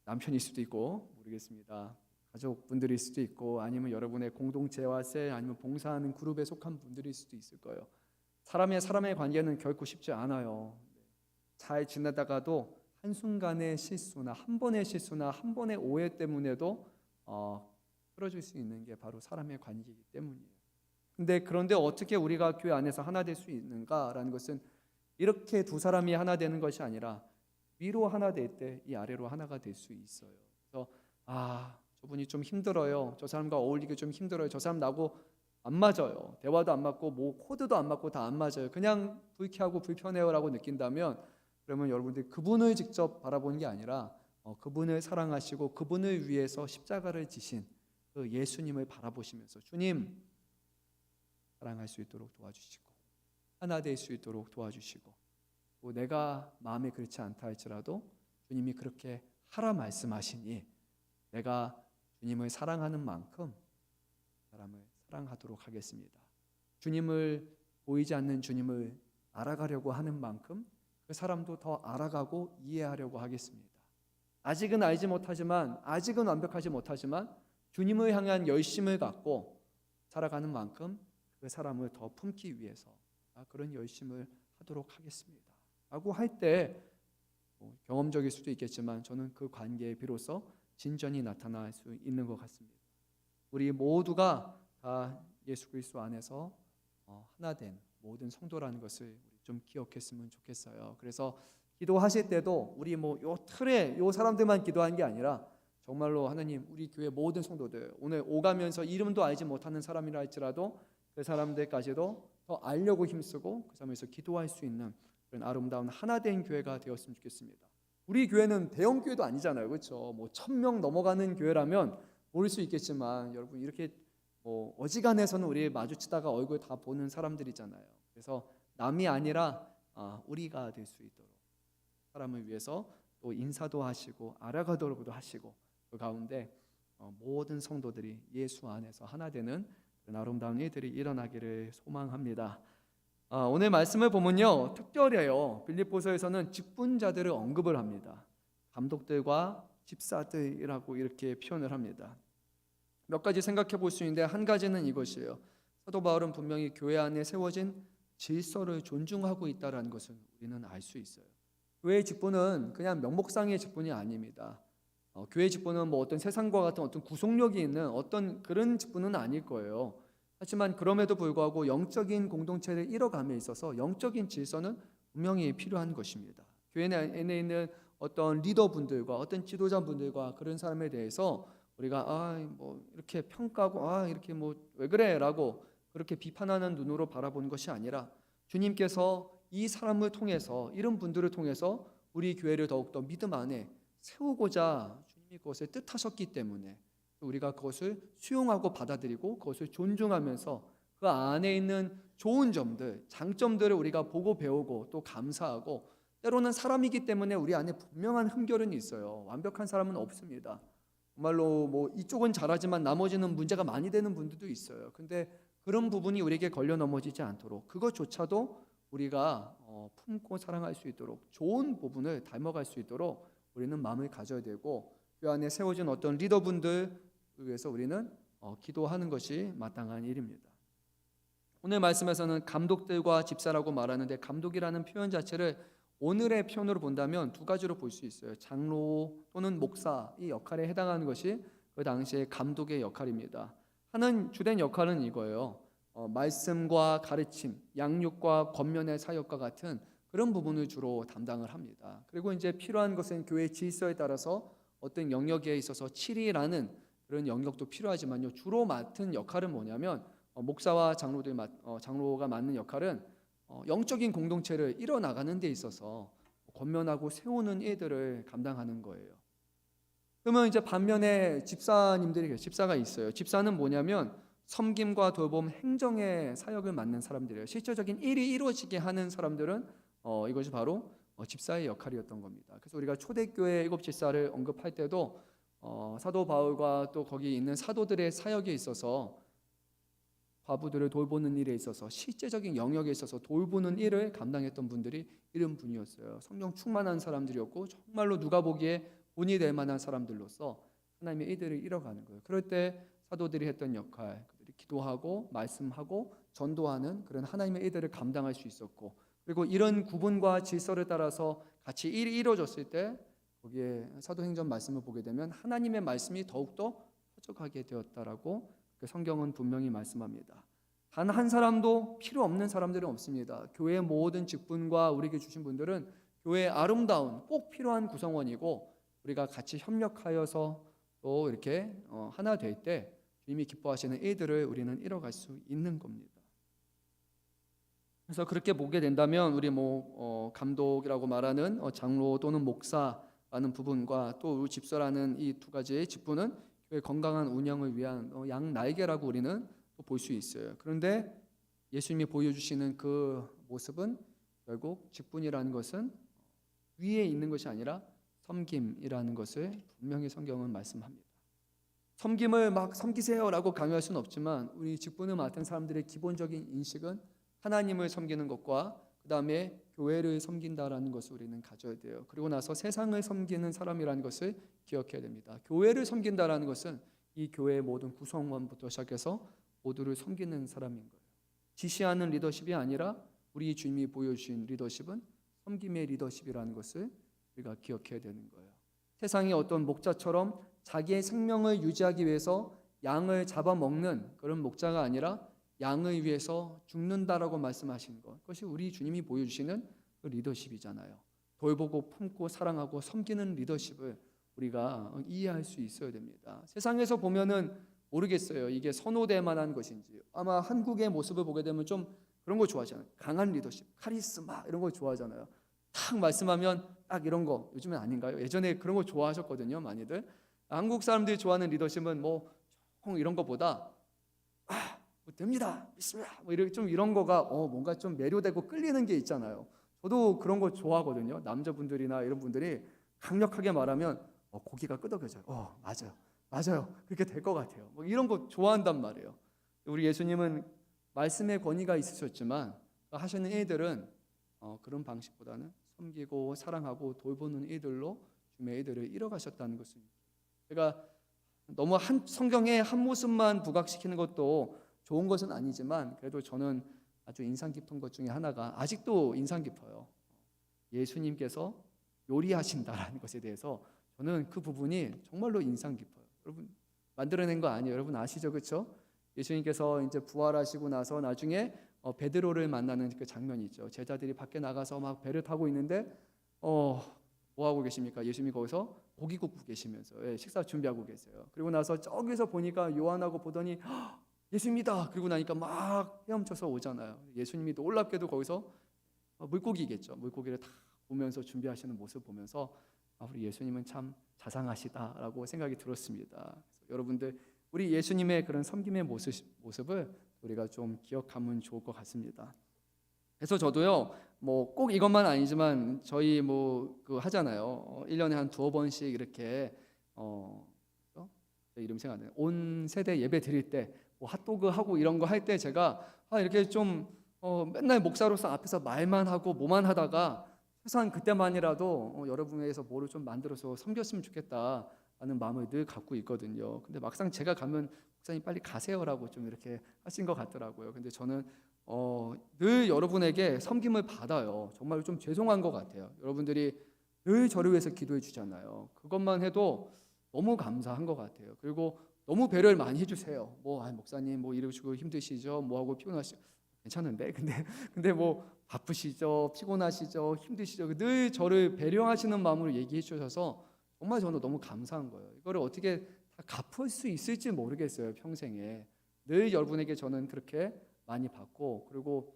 남편일 수도 있고 모르겠습니다. 가족분들일 수도 있고 아니면 여러분의 공동체와 아니면 봉사하는 그룹에 속한 분들일 수도 있을 거예요. 사람의 관계는 결코 쉽지 않아요. 잘 지내다가도 한순간의 실수나 한 번의 실수나 한 번의 오해 때문에도 풀어질 수 있는 게 바로 사람의 관계이기 때문이에요. 그런데 어떻게 우리가 교회 안에서 하나 될 수 있는가라는 것은 이렇게 두 사람이 하나 되는 것이 아니라 위로 하나 될 때 이 아래로 하나가 될 수 있어요. 그래서 저분이 좀 힘들어요. 저 사람과 어울리기 좀 힘들어요. 저 사람 나하고 안 맞아요. 대화도 안 맞고 코드도 안 맞고 다 안 맞아요. 그냥 불쾌하고 불편해요라고 느낀다면 그러면 여러분들이 그분을 직접 바라보는 게 아니라 그분을 사랑하시고 그분을 위해서 십자가를 지신 그 예수님을 바라보시면서 주님 사랑할 수 있도록 도와주시고 하나 될 수 있도록 도와주시고, 또 내가 마음에 그렇지 않다 할지라도 주님이 그렇게 하라 말씀하시니 내가 주님을 사랑하는 만큼 사람을 사랑하도록 하겠습니다. 주님을 보이지 않는 주님을 알아가려고 하는 만큼 그 사람도 더 알아가고 이해하려고 하겠습니다. 아직은 알지 못하지만, 아직은 완벽하지 못하지만 주님을 향한 열심을 갖고 살아가는 만큼 그 사람을 더 품기 위해서 그런 열심을 하도록 하겠습니다 라고 할 때 경험적일 수도 있겠지만 저는 그 관계에 비로소 진전이 나타날 수 있는 것 같습니다. 우리 모두가 다 예수 그리스도 안에서 하나 된 모든 성도라는 것을 좀 기억했으면 좋겠어요. 그래서 기도하실 때도 우리 요 틀에 요 사람들만 기도하는 게 아니라 정말로 하나님 우리 교회 모든 성도들 오늘 오가면서 이름도 알지 못하는 사람이라 할지라도 그 사람들까지도 더 알려고 힘쓰고 그 사람에서 기도할 수 있는 그런 아름다운 하나된 교회가 되었으면 좋겠습니다. 우리 교회는 대형 교회도 아니잖아요. 그렇죠? 1000명 넘어가는 교회라면 모를 수 있겠지만 여러분 이렇게 어지간해서는 우리 마주치다가 얼굴 다 보는 사람들이잖아요. 그래서 남이 아니라 우리가 될 수 있도록 사람을 위해서 또 인사도 하시고 알아가도록도 하시고 그 가운데 모든 성도들이 예수 안에서 하나 되는 그런 아름다운 일들이 일어나기를 소망합니다. 오늘 말씀을 보면요, 특별해요. 빌립보서에서는 직분자들을 언급을 합니다. 감독들과 집사들이라고 이렇게 표현을 합니다. 몇 가지 생각해 볼 수 있는데, 한 가지는 이것이에요. 사도 바울은 분명히 교회 안에 세워진 질서를 존중하고 있다는 것을 우리는 알 수 있어요. 교회의 직분은 그냥 명목상의 직분이 아닙니다. 교회 직분은 뭐 어떤 세상과 같은 어떤 구속력이 있는 어떤 그런 직분은 아닐 거예요. 하지만 그럼에도 불구하고 영적인 공동체를 이뤄감에 있어서 영적인 질서는 분명히 필요한 것입니다. 교회 안에 있는 어떤 리더분들과 어떤 지도자분들과 그런 사람에 대해서 우리가 뭐 이렇게 평가하고 이렇게 뭐 왜 그래라고 그렇게 비판하는 눈으로 바라보는 것이 아니라, 주님께서 이 사람을 통해서, 이런 분들을 통해서 우리 교회를 더욱더 믿음 안에 세우고자 주님이 그것을 뜻하셨기 때문에 우리가 그것을 수용하고 받아들이고 그것을 존중하면서 그 안에 있는 좋은 점들, 장점들을 우리가 보고 배우고 또 감사하고, 때로는 사람이기 때문에 우리 안에 분명한 흠결은 있어요. 완벽한 사람은 없습니다. 정말로 뭐 이쪽은 잘하지만 나머지는 문제가 많이 되는 분들도 있어요. 근데 그런 부분이 우리에게 걸려 넘어지지 않도록, 그것조차도 우리가 품고 사랑할 수 있도록, 좋은 부분을 닮아갈 수 있도록 우리는 마음을 가져야 되고, 그 안에 세워진 어떤 리더분들 위해서 우리는 기도하는 것이 마땅한 일입니다. 오늘 말씀에서는 감독들과 집사라고 말하는데, 감독이라는 표현 자체를 오늘의 표현으로 본다면 두 가지로 볼 수 있어요. 장로 또는 목사, 이 역할에 해당하는 것이 그 당시의 감독의 역할입니다. 하는 주된 역할은 이거예요. 말씀과 가르침, 양육과 권면의 사역과 같은 그런 부분을 주로 담당을 합니다. 그리고 이제 필요한 것은 교회 질서에 따라서 어떤 영역에 있어서 치리라는 그런 영역도 필요하지만요, 주로 맡은 역할은 뭐냐면, 목사와 장로가 맡는 역할은 영적인 공동체를 이뤄나가는 데 있어서 권면하고 세우는 일들을 감당하는 거예요. 그러면 이제 반면에 집사가 있어요. 집사는 뭐냐면 섬김과 돌봄, 행정의 사역을 맡는 사람들이에요. 실질적인 일이 이루어지게 하는 사람들은 이것이 바로 집사의 역할이었던 겁니다. 그래서 우리가 초대교회 일곱 집사를 언급할 때도 사도 바울과 또 거기 있는 사도들의 사역에 있어서, 과부들을 돌보는 일에 있어서, 실제적인 영역에 있어서 돌보는 일을 감당했던 분들이 이런 분이었어요. 성령 충만한 사람들이었고, 정말로 누가 보기에 본이 될 만한 사람들로서 하나님의 일들을 이뤄가는 거예요. 그럴 때 사도들이 했던 역할, 그들이 기도하고 말씀하고 전도하는 그런 하나님의 일들을 감당할 수 있었고, 그리고 이런 구분과 질서를 따라서 같이 일이 이루어졌을 때 거기에 사도행전 말씀을 보게 되면 하나님의 말씀이 더욱더 퍼져가게 되었다라고 성경은 분명히 말씀합니다. 단 한 사람도 필요 없는 사람들은 없습니다. 교회의 모든 직분과 우리에게 주신 분들은 교회의 아름다운 꼭 필요한 구성원이고, 우리가 같이 협력하여서 또 이렇게 하나 될 때 주님이 기뻐하시는 일들을 우리는 이뤄갈 수 있는 겁니다. 그래서 그렇게 보게 된다면 우리 감독이라고 말하는 장로 또는 목사라는 부분과 또 집사라는 이 두 가지의 직분은 교회 건강한 운영을 위한 양 날개라고 우리는 볼 수 있어요. 그런데 예수님이 보여주시는 그 모습은 결국 직분이라는 것은 위에 있는 것이 아니라 섬김이라는 것을 분명히 성경은 말씀합니다. 섬김을 막 섬기세요라고 강요할 수는 없지만, 우리 직분을 맡은 사람들의 기본적인 인식은 하나님을 섬기는 것과 그 다음에 교회를 섬긴다라는 것을 우리는 가져야 돼요. 그리고 나서 세상을 섬기는 사람이라는 것을 기억해야 됩니다. 교회를 섬긴다라는 것은 이 교회의 모든 구성원부터 시작해서 모두를 섬기는 사람인 거예요. 지시하는 리더십이 아니라 우리 주님이 보여주신 리더십은 섬김의 리더십이라는 것을 우리가 기억해야 되는 거예요. 세상의 어떤 목자처럼 자기의 생명을 유지하기 위해서 양을 잡아먹는 그런 목자가 아니라 양을 위해서 죽는다라고 말씀하신 것, 그것이 우리 주님이 보여주시는 그 리더십이잖아요. 돌보고 품고 사랑하고 섬기는 리더십을 우리가 이해할 수 있어야 됩니다. 세상에서 보면은 모르겠어요, 이게 선호될 만한 것인지. 아마 한국의 모습을 보게 되면 좀 그런 거 좋아하잖아요. 강한 리더십, 카리스마 이런 거 좋아하잖아요. 딱 말씀하면 딱 이런 거, 요즘은 아닌가요? 예전에 그런 거 좋아하셨거든요, 많이들. 한국 사람들이 좋아하는 리더십은 뭐 이런 거보다 뭐 됩니다, 믿습니다, 뭐 이런 거가 뭔가 좀 매료되고 끌리는 게 있잖아요. 저도 그런 거 좋아하거든요. 남자분들이나 이런 분들이 강력하게 말하면 고기가 끄덕여져요. 맞아요, 그렇게 될 것 같아요. 뭐 이런 거 좋아한단 말이에요. 우리 예수님은 말씀의 권위가 있으셨지만 하시는 일들은 그런 방식보다는 섬기고 사랑하고 돌보는 일들로 주님의 일들을 이뤄가셨다는 것을 제가 너무 성경의 한 모습만 부각시키는 것도 좋은 것은 아니지만 그래도 저는 아주 인상 깊은 것 중에 하나가 아직도 인상 깊어요. 예수님께서 요리하신다라는 것에 대해서 저는 그 부분이 정말로 인상 깊어요. 여러분 만들어낸 거 아니에요. 여러분 아시죠, 그렇죠? 예수님께서 이제 부활하시고 나서 나중에 베드로를 만나는 그 장면이 있죠. 제자들이 밖에 나가서 막 배를 타고 있는데 뭐 하고 계십니까? 예수님이 거기서 고기 굽고 계시면서 식사 준비하고 계세요. 그리고 나서 저기서 보니까 요한하고 보더니 예수님이다. 그리고 나니까 막 헤엄쳐서 오잖아요. 예수님이 놀랍게도 거기서 물고기겠죠. 물고기를 다 보면서 준비하시는 모습 보면서 우리 예수님은 참 자상하시다라고 생각이 들었습니다. 여러분들 우리 예수님의 그런 섬김의 모습을 우리가 좀 기억하면 좋을 것 같습니다. 그래서 저도요, 뭐 꼭 이것만 아니지만 저희 뭐 그 하잖아요. 1년에 한 2번씩 이렇게 이름 생각 안 나요. 온 세대 예배 드릴 때 뭐 핫도그 하고 이런 거 할 때 제가 이렇게 좀 맨날 목사로서 앞에서 말만 하고 뭐만 하다가 최소한 그때만이라도 여러분에게서 뭐를 좀 만들어서 섬겼으면 좋겠다라는 마음을 늘 갖고 있거든요. 근데 막상 제가 가면 목사님 빨리 가세요라고 좀 이렇게 하신 것 같더라고요. 근데 저는 늘 여러분에게 섬김을 받아요. 정말 좀 죄송한 것 같아요. 여러분들이 늘 저를 위해서 기도해 주잖아요. 그것만 해도 너무 감사한 것 같아요. 그리고 너무 배려를 많이 해주세요. 목사님 뭐 이러시고 힘드시죠? 뭐 하고 피곤하시죠? 괜찮은데 근데 뭐 바쁘시죠? 피곤하시죠? 힘드시죠? 늘 저를 배려하시는 마음으로 얘기해 주셔서 정말 저는 너무 감사한 거예요. 이거를 어떻게 다 갚을 수 있을지 모르겠어요. 평생에 늘 여러분에게 저는 그렇게 많이 받고 그리고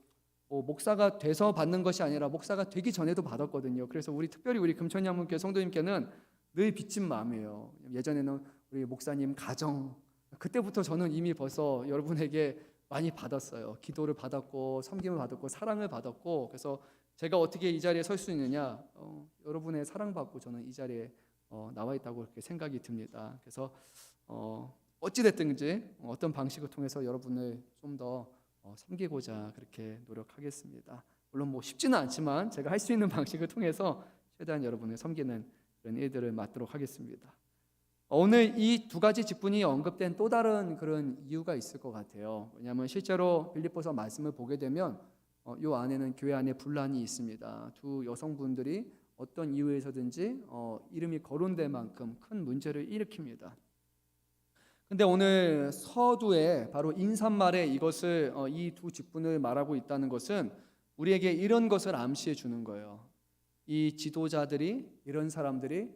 목사가 돼서 받는 것이 아니라 목사가 되기 전에도 받았거든요. 그래서 특별히 우리 금천양문교회 성도님께는 늘 빚진 마음이에요. 예전에는 우리 목사님 가정 그때부터 저는 이미 벌써 여러분에게 많이 받았어요. 기도를 받았고 섬김을 받았고 사랑을 받았고 그래서 제가 어떻게 이 자리에 설 수 있느냐 여러분의 사랑받고 저는 이 자리에 나와 있다고 그렇게 생각이 듭니다. 그래서 어찌됐든지 어떤 방식을 통해서 여러분을 좀 더 섬기고자 그렇게 노력하겠습니다. 물론 뭐 쉽지는 않지만 제가 할 수 있는 방식을 통해서 최대한 여러분을 섬기는 그런 일들을 맡도록 하겠습니다. 오늘 이 두 가지 직분이 언급된 또 다른 그런 이유가 있을 것 같아요. 왜냐하면 실제로 빌립보서 말씀을 보게 되면 이 안에는 교회 안에 분란이 있습니다. 두 여성분들이 어떤 이유에서든지 이름이 거론될 만큼 큰 문제를 일으킵니다. 근데 오늘 서두에 바로 인사말에 이것을 이 두 직분을 말하고 있다는 것은 우리에게 이런 것을 암시해 주는 거예요. 이 지도자들이 이런 사람들이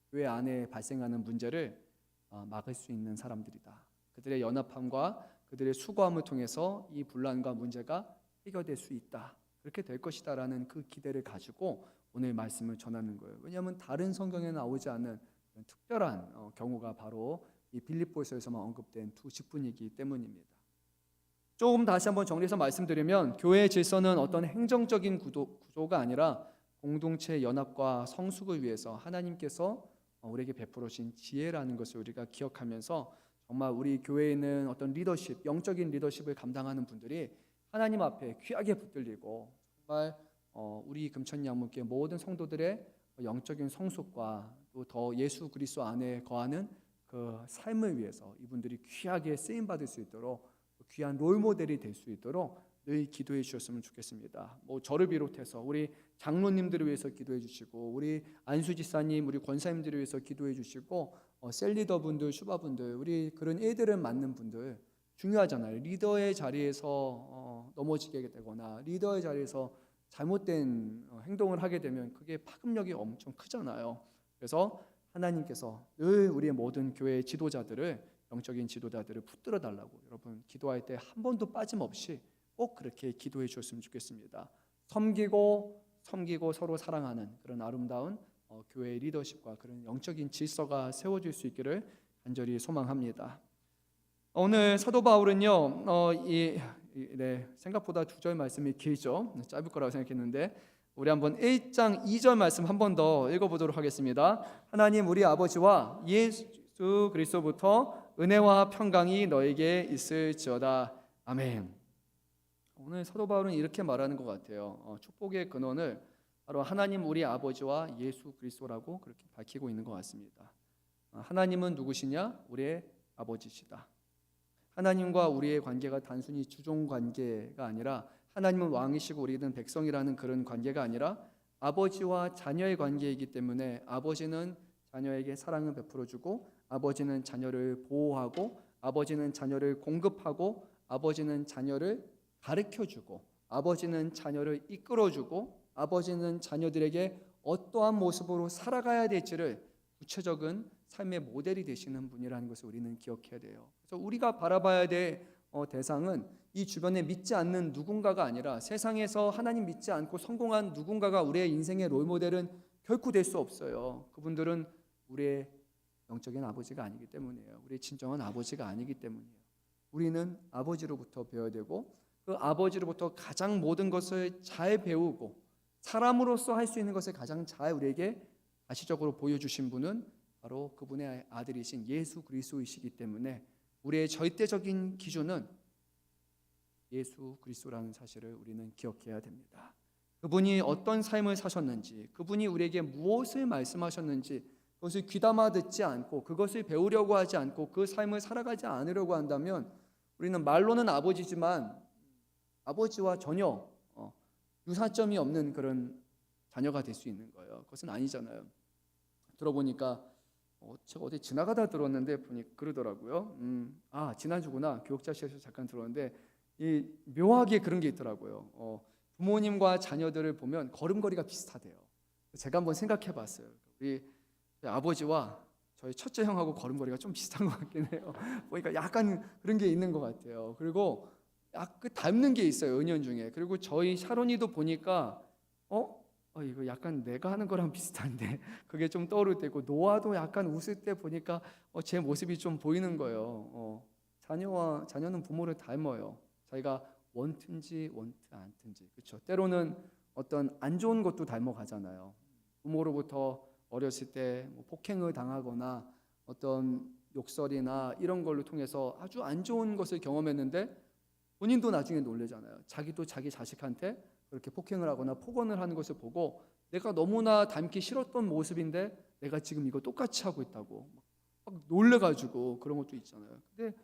교회 안에 발생하는 문제를 막을 수 있는 사람들이다. 그들의 연합함과 그들의 수고함을 통해서 이 분란과 문제가 해결될 수 있다. 그렇게 될 것이다라는 그 기대를 가지고 오늘 말씀을 전하는 거예요. 왜냐하면 다른 성경에 나오지 않은 특별한 경우가 바로 이 빌립보서에서만 언급된 두 직분이기 때문입니다. 조금 다시 한번 정리해서 말씀드리면 교회의 질서는 어떤 행정적인 구조가 아니라 공동체 연합과 성숙을 위해서 하나님께서 우리에게 베풀어 주신 지혜라는 것을 우리가 기억하면서 정말 우리 교회에는 어떤 리더십, 영적인 리더십을 감당하는 분들이 하나님 앞에 귀하게 붙들리고 정말 우리 금천양문교회 모든 성도들의 영적인 성숙과 또 더 예수 그리스도 안에 거하는 그 삶을 위해서 이분들이 귀하게 쓰임 받을 수 있도록 귀한 롤 모델이 될 수 있도록 늘 기도해 주셨으면 좋겠습니다. 뭐 저를 비롯해서 우리 장로님들을 위해서 기도해 주시고 우리 안수지사님, 우리 권사님들을 위해서 기도해 주시고 셀리더분들, 슈바분들 우리 그런 애들을 맡는 분들 중요하잖아요. 리더의 자리에서 넘어지게 되거나 리더의 자리에서 잘못된 행동을 하게 되면 그게 파급력이 엄청 크잖아요. 그래서 하나님께서 늘 우리의 모든 교회의 지도자들을 영적인 지도자들을 붙들어 달라고 여러분 기도할 때 한 번도 빠짐없이 꼭 그렇게 기도해 주셨으면 좋겠습니다. 섬기고 서로 사랑하는 그런 아름다운 교회의 리더십과 그런 영적인 질서가 세워질 수 있기를 간절히 소망합니다. 오늘 사도 바울은요, 생각보다 2절 말씀이 길죠. 짧을 거라고 생각했는데 우리 한번 1장 2절 말씀 한 번 더 읽어보도록 하겠습니다. 하나님 우리 아버지와 예수 그리스도부터 은혜와 평강이 너에게 있을지어다. 아멘. 오늘 사도 바울은 이렇게 말하는 것 같아요. 축복의 근원을 바로 하나님 우리 아버지와 예수 그리스도라고 그렇게 밝히고 있는 것 같습니다. 하나님은 누구시냐? 우리의 아버지시다. 하나님과 우리의 관계가 단순히 주종 관계가 아니라 하나님은 왕이시고 우리는 백성이라는 그런 관계가 아니라 아버지와 자녀의 관계이기 때문에 아버지는 자녀에게 사랑을 베풀어주고 아버지는 자녀를 보호하고 아버지는 자녀를 공급하고 아버지는 자녀를 가르쳐주고 아버지는 자녀를 이끌어주고 아버지는 자녀들에게 어떠한 모습으로 살아가야 될지를 구체적인 삶의 모델이 되시는 분이라는 것을 우리는 기억해야 돼요. 그래서 우리가 바라봐야 될 대상은 이 주변에 믿지 않는 누군가가 아니라 세상에서 하나님 믿지 않고 성공한 누군가가 우리의 인생의 롤모델은 결코 될 수 없어요. 그분들은 우리의 영적인 아버지가 아니기 때문이에요. 우리의 진정한 아버지가 아니기 때문이에요. 우리는 아버지로부터 배워야 되고 그 아버지로부터 가장 모든 것을 잘 배우고 사람으로서 할 수 있는 것을 가장 잘 우리에게 가시적으로 보여주신 분은 바로 그분의 아들이신 예수 그리스도이시기 때문에 우리의 절대적인 기준은 예수 그리스도라는 사실을 우리는 기억해야 됩니다. 그분이 어떤 삶을 사셨는지, 그분이 우리에게 무엇을 말씀하셨는지 그것을 귀담아 듣지 않고 그것을 배우려고 하지 않고 그 삶을 살아가지 않으려고 한다면 우리는 말로는 아버지지만 아버지와 전혀 유사점이 없는 그런 자녀가 될 수 있는 거예요. 그것은 아니잖아요. 들어보니까 제가 어디 지나가다 들었는데 보니 그러더라고요. 지난주구나. 교육자실에서 잠깐 들었는데 이 묘하게 그런 게 있더라고요. 부모님과 자녀들을 보면 걸음걸이가 비슷하대요. 제가 한번 생각해봤어요. 우리 아버지와 저희 첫째 형하고 걸음걸이가 좀 비슷한 것 같긴 해요. 보니까 약간 그런 게 있는 것 같아요. 그리고 약간 닮는 게 있어요. 은연중에. 그리고 저희 샤론이도 보니까 이거 약간 내가 하는 거랑 비슷한데 그게 좀 떠오를 때고 노아도 약간 웃을 때 보니까 제 모습이 좀 보이는 거예요. 자녀는 부모를 닮아요. 자기가 원든지 원트 않든지 그렇죠. 때로는 어떤 안 좋은 것도 닮아가잖아요. 부모로부터 어렸을 때 폭행을 당하거나 어떤 욕설이나 이런 걸로 통해서 아주 안 좋은 것을 경험했는데 본인도 나중에 놀래잖아요. 자기도 자기 자식한테 그렇게 폭행을 하거나 폭언을 하는 것을 보고 내가 너무나 닮기 싫었던 모습인데 내가 지금 이거 똑같이 하고 있다고 막 놀래가지고 그런 것도 있잖아요. 근데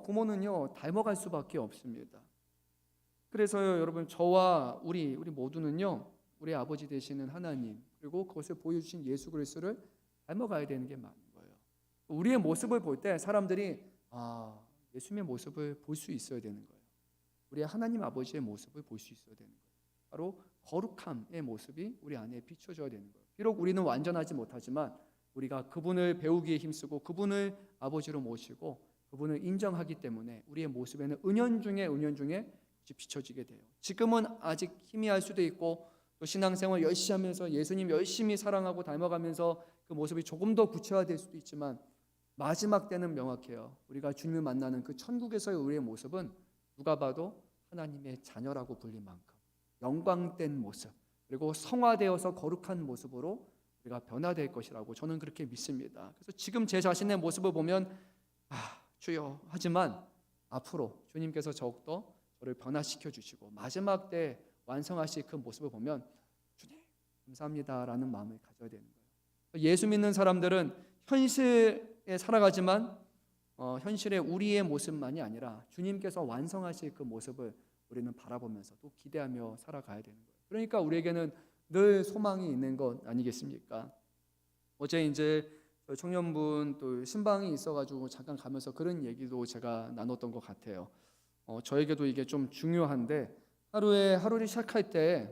부모는요 닮아갈 수밖에 없습니다. 그래서요 여러분 저와 우리 모두는요 우리 아버지 되시는 하나님 그리고 그것을 보여주신 예수 그리스도를 닮아가야 되는 게 맞는 거예요. 우리의 모습을 볼 때 사람들이 예수님의 모습을 볼 수 있어야 되는 거예요. 우리 하나님 아버지의 모습을 볼 수 있어야 되는 거예요. 바로 거룩함의 모습이 우리 안에 비춰져야 되는 거예요. 비록 우리는 완전하지 못하지만 우리가 그분을 배우기에 힘쓰고 그분을 아버지로 모시고 그분을 인정하기 때문에 우리의 모습에는 은연중에 비춰지게 돼요. 지금은 아직 희미할 수도 있고 또 신앙생활 열심히 하면서 예수님 열심히 사랑하고 닮아가면서 그 모습이 조금 더 구체화될 수도 있지만 마지막 때는 명확해요. 우리가 주님을 만나는 그 천국에서의 우리의 모습은 누가 봐도 하나님의 자녀라고 불릴 만큼 영광된 모습 그리고 성화되어서 거룩한 모습으로 우리가 변화될 것이라고 저는 그렇게 믿습니다. 그래서 지금 제 자신의 모습을 보면 주여 하지만 앞으로 주님께서 더욱더 저를 변화시켜 주시고 마지막 때 완성하실 그 모습을 보면 주님 감사합니다라는 마음을 가져야 되는 거예요. 예수 믿는 사람들은 현실에 살아가지만 현실의 우리의 모습만이 아니라 주님께서 완성하실 그 모습을 우리는 바라보면서 또 기대하며 살아가야 되는 거예요. 그러니까 우리에게는 늘 소망이 있는 것 아니겠습니까? 어제 이제 청년분 또 신방이 있어가지고 잠깐 가면서 그런 얘기도 제가 나눴던 것 같아요. 저에게도 이게 좀 중요한데 하루를 시작할 때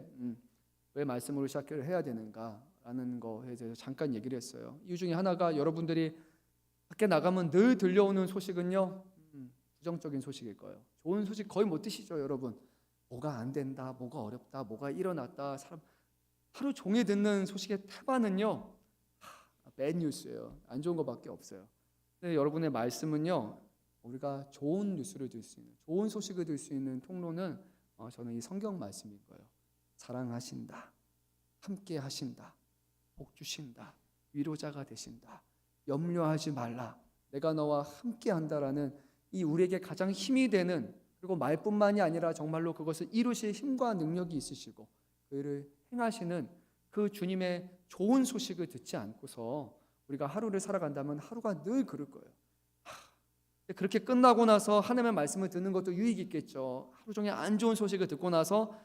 왜 말씀으로 시작을 해야 되는가라는 거에 대해서 잠깐 얘기를 했어요. 이유 중에 하나가 여러분들이 밖에 나가면 늘 들려오는 소식은요 부정적인 소식일 거예요. 좋은 소식 거의 못 드시죠 여러분. 뭐가 안 된다, 뭐가 어렵다, 뭐가 일어났다. 사람 하루 종일 듣는 소식의 태반은요 배드 뉴스예요. 안 좋은 것밖에 없어요. 근데 여러분의 말씀은요 우리가 좋은 뉴스를 들 수 있는 좋은 소식을 들 수 있는 통로는 저는 이 성경 말씀인 거예요. 사랑하신다, 함께 하신다, 복 주신다, 위로자가 되신다. 염려하지 말라. 내가 너와 함께 한다라는 이 우리에게 가장 힘이 되는, 그리고 말뿐만이 아니라 정말로 그것을 이루실 힘과 능력이 있으시고 그 일을 행하시는 그 주님의 좋은 소식을 듣지 않고서 우리가 하루를 살아간다면 하루가 늘 그럴 거예요. 그렇게 끝나고 나서 하나님의 말씀을 듣는 것도 유익이 있겠죠. 하루 종일 안 좋은 소식을 듣고 나서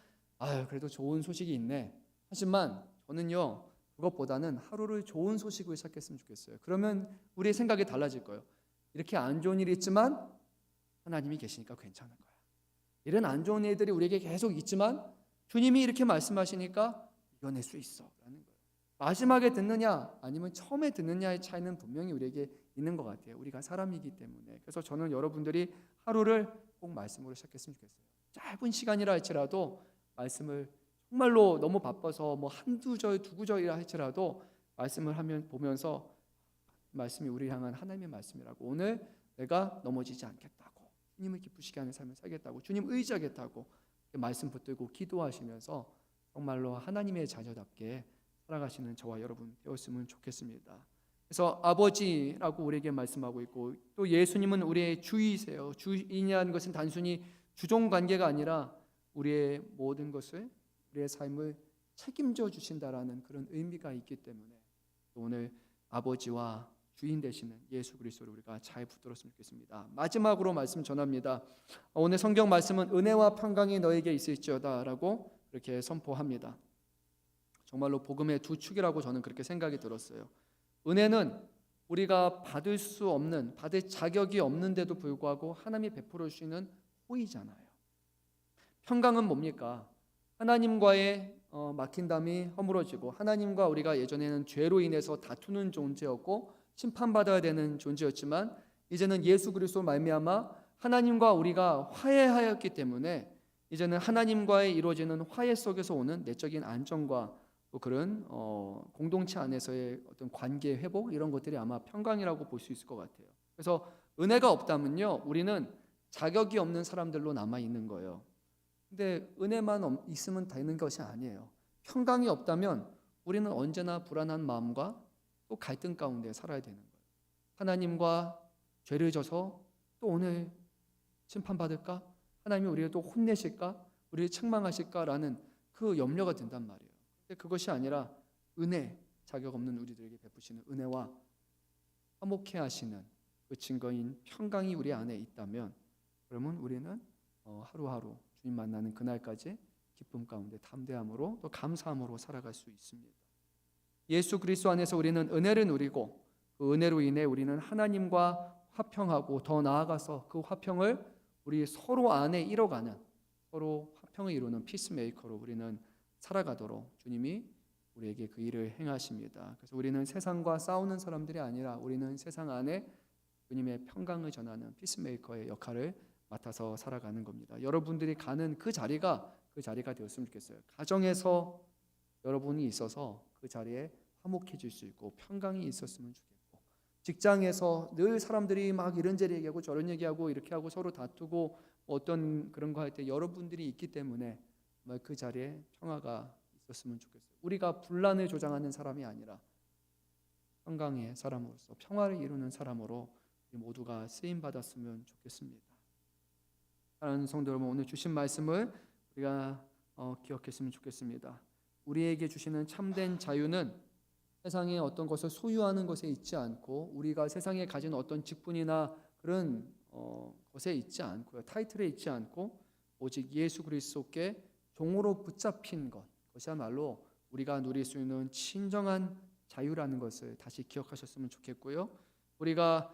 그래도 좋은 소식이 있네. 하지만 저는요, 그것보다는 하루를 좋은 소식으로 시작했으면 좋겠어요. 그러면 우리의 생각이 달라질 거예요. 이렇게 안 좋은 일이 있지만 하나님이 계시니까 괜찮은 거야. 이런 안 좋은 일들이 우리에게 계속 있지만 주님이 이렇게 말씀하시니까 이겨낼 수 있어 라는 거예요. 마지막에 듣느냐 아니면 처음에 듣느냐의 차이는 분명히 우리에게 있는 것 같아요. 우리가 사람이기 때문에. 그래서 저는 여러분들이 하루를 꼭 말씀으로 시작했으면 좋겠어요. 짧은 시간이라 할지라도 말씀을, 정말로 너무 바빠서 뭐 한두 절, 두 구절이라 할지라도 말씀을 하면 보면서 말씀이 우리 향한 하나님의 말씀이라고, 오늘 내가 넘어지지 않겠다고, 주님을 기쁘시게 하는 삶을 살겠다고, 주님 의지하겠다고 말씀 붙들고 기도하시면서 정말로 하나님의 자녀답게 살아가시는 저와 여러분 되었으면 좋겠습니다. 그래서 아버지라고 우리에게 말씀하고 있고, 또 예수님은 우리의 주이세요. 주인이라는 것은 단순히 주종 관계가 아니라 우리의 모든 것을, 우리의 삶을 책임져 주신다라는 그런 의미가 있기 때문에 오늘 아버지와 주인 되시는 예수 그리스도를 우리가 잘 붙들었으면 좋겠습니다. 마지막으로 말씀 전합니다. 오늘 성경 말씀은 은혜와 평강이 너에게 있을지어다라고 그렇게 선포합니다. 정말로 복음의 두 축이라고 저는 그렇게 생각이 들었어요. 은혜는 우리가 받을 수 없는, 받을 자격이 없는데도 불구하고 하나님이 베풀어 주시는 호의잖아요. 평강은 뭡니까? 하나님과의 막힌 담이 허물어지고, 하나님과 우리가 예전에는 죄로 인해서 다투는 존재였고 심판받아야 되는 존재였지만 이제는 예수 그리스도 말미암아 하나님과 우리가 화해하였기 때문에 이제는 하나님과의 이루어지는 화해 속에서 오는 내적인 안정과 또 그런 공동체 안에서의 어떤 관계 회복, 이런 것들이 아마 평강이라고 볼 수 있을 것 같아요. 그래서 은혜가 없다면요, 우리는 자격이 없는 사람들로 남아 있는 거예요. 근데 은혜만 있으면 되는 것이 아니에요. 평강이 없다면 우리는 언제나 불안한 마음과 또 갈등 가운데 살아야 되는 거예요. 하나님과 죄를 져서 또 오늘 심판받을까? 하나님이 우리를 또 혼내실까? 우리를 책망하실까라는 그 염려가 든단 말이에요. 근데 그것이 아니라 은혜, 자격 없는 우리들에게 베푸시는 은혜와 화목해 하시는 그 증거인 평강이 우리 안에 있다면, 그러면 우리는 하루하루 주님 만나는 그날까지 기쁨 가운데 담대함으로 또 감사함으로 살아갈 수 있습니다. 예수 그리스도 안에서 우리는 은혜를 누리고, 그 은혜로 인해 우리는 하나님과 화평하고, 더 나아가서 그 화평을 우리 서로 안에 이뤄가는, 서로 화평을 이루는 피스메이커로 우리는 살아가도록 주님이 우리에게 그 일을 행하십니다. 그래서 우리는 세상과 싸우는 사람들이 아니라 우리는 세상 안에 주님의 평강을 전하는 피스메이커의 역할을 맡아서 살아가는 겁니다. 여러분들이 가는 그 자리가 되었으면 좋겠어요. 가정에서 여러분이 있어서 그 자리에 화목해질 수 있고 평강이 있었으면 좋겠고, 직장에서 늘 사람들이 막 이런저런 얘기하고 저런 얘기하고 이렇게 하고 서로 다투고 어떤 그런 거 할 때 여러분들이 있기 때문에 그 자리에 평화가 있었으면 좋겠어요. 우리가 분란을 조장하는 사람이 아니라 평강의 사람으로서 평화를 이루는 사람으로 모두가 쓰임 받았으면 좋겠습니다. 사랑하는 성도 여러분, 오늘 주신 말씀을 우리가 기억했으면 좋겠습니다. 우리에게 주시는 참된 자유는 세상의 어떤 것을 소유하는 것에 있지 않고, 우리가 세상에 가진 어떤 직분이나 그런 것에 있지 않고요, 타이틀에 있지 않고 오직 예수 그리스도께 종으로 붙잡힌 것, 그것이야말로 우리가 누릴 수 있는 진정한 자유라는 것을 다시 기억하셨으면 좋겠고요. 우리가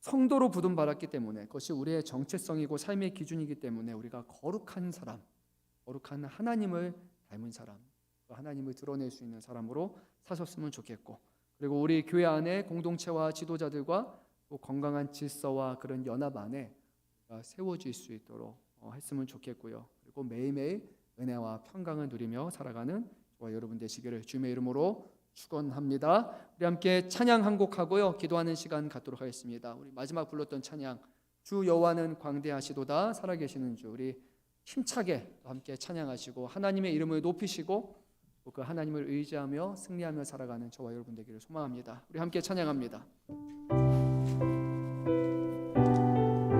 성도로 부름받았기 때문에 그것이 우리의 정체성이고 삶의 기준이기 때문에 우리가 거룩한 사람, 거룩한 하나님을 닮은 사람, 하나님을 드러낼 수 있는 사람으로 사셨으면 좋겠고, 그리고 우리 교회 안에 공동체와 지도자들과 또 건강한 질서와 그런 연합 안에 세워질 수 있도록 했으면 좋겠고요. 그리고 매일매일 은혜와 평강을 누리며 살아가는 저와 여러분 되시기를 주님의 이름으로 축원합니다. 우리 함께 찬양 한 곡 하고요, 기도하는 시간 갖도록 하겠습니다. 우리 마지막 불렀던 찬양, 주 여호와는 광대하시도다 살아계시는 주, 우리 힘차게 함께 찬양하시고 하나님의 이름을 높이시고 그 하나님을 의지하며 승리하며 살아가는 저와 여러분 되기를 소망합니다. 우리 함께 찬양합니다.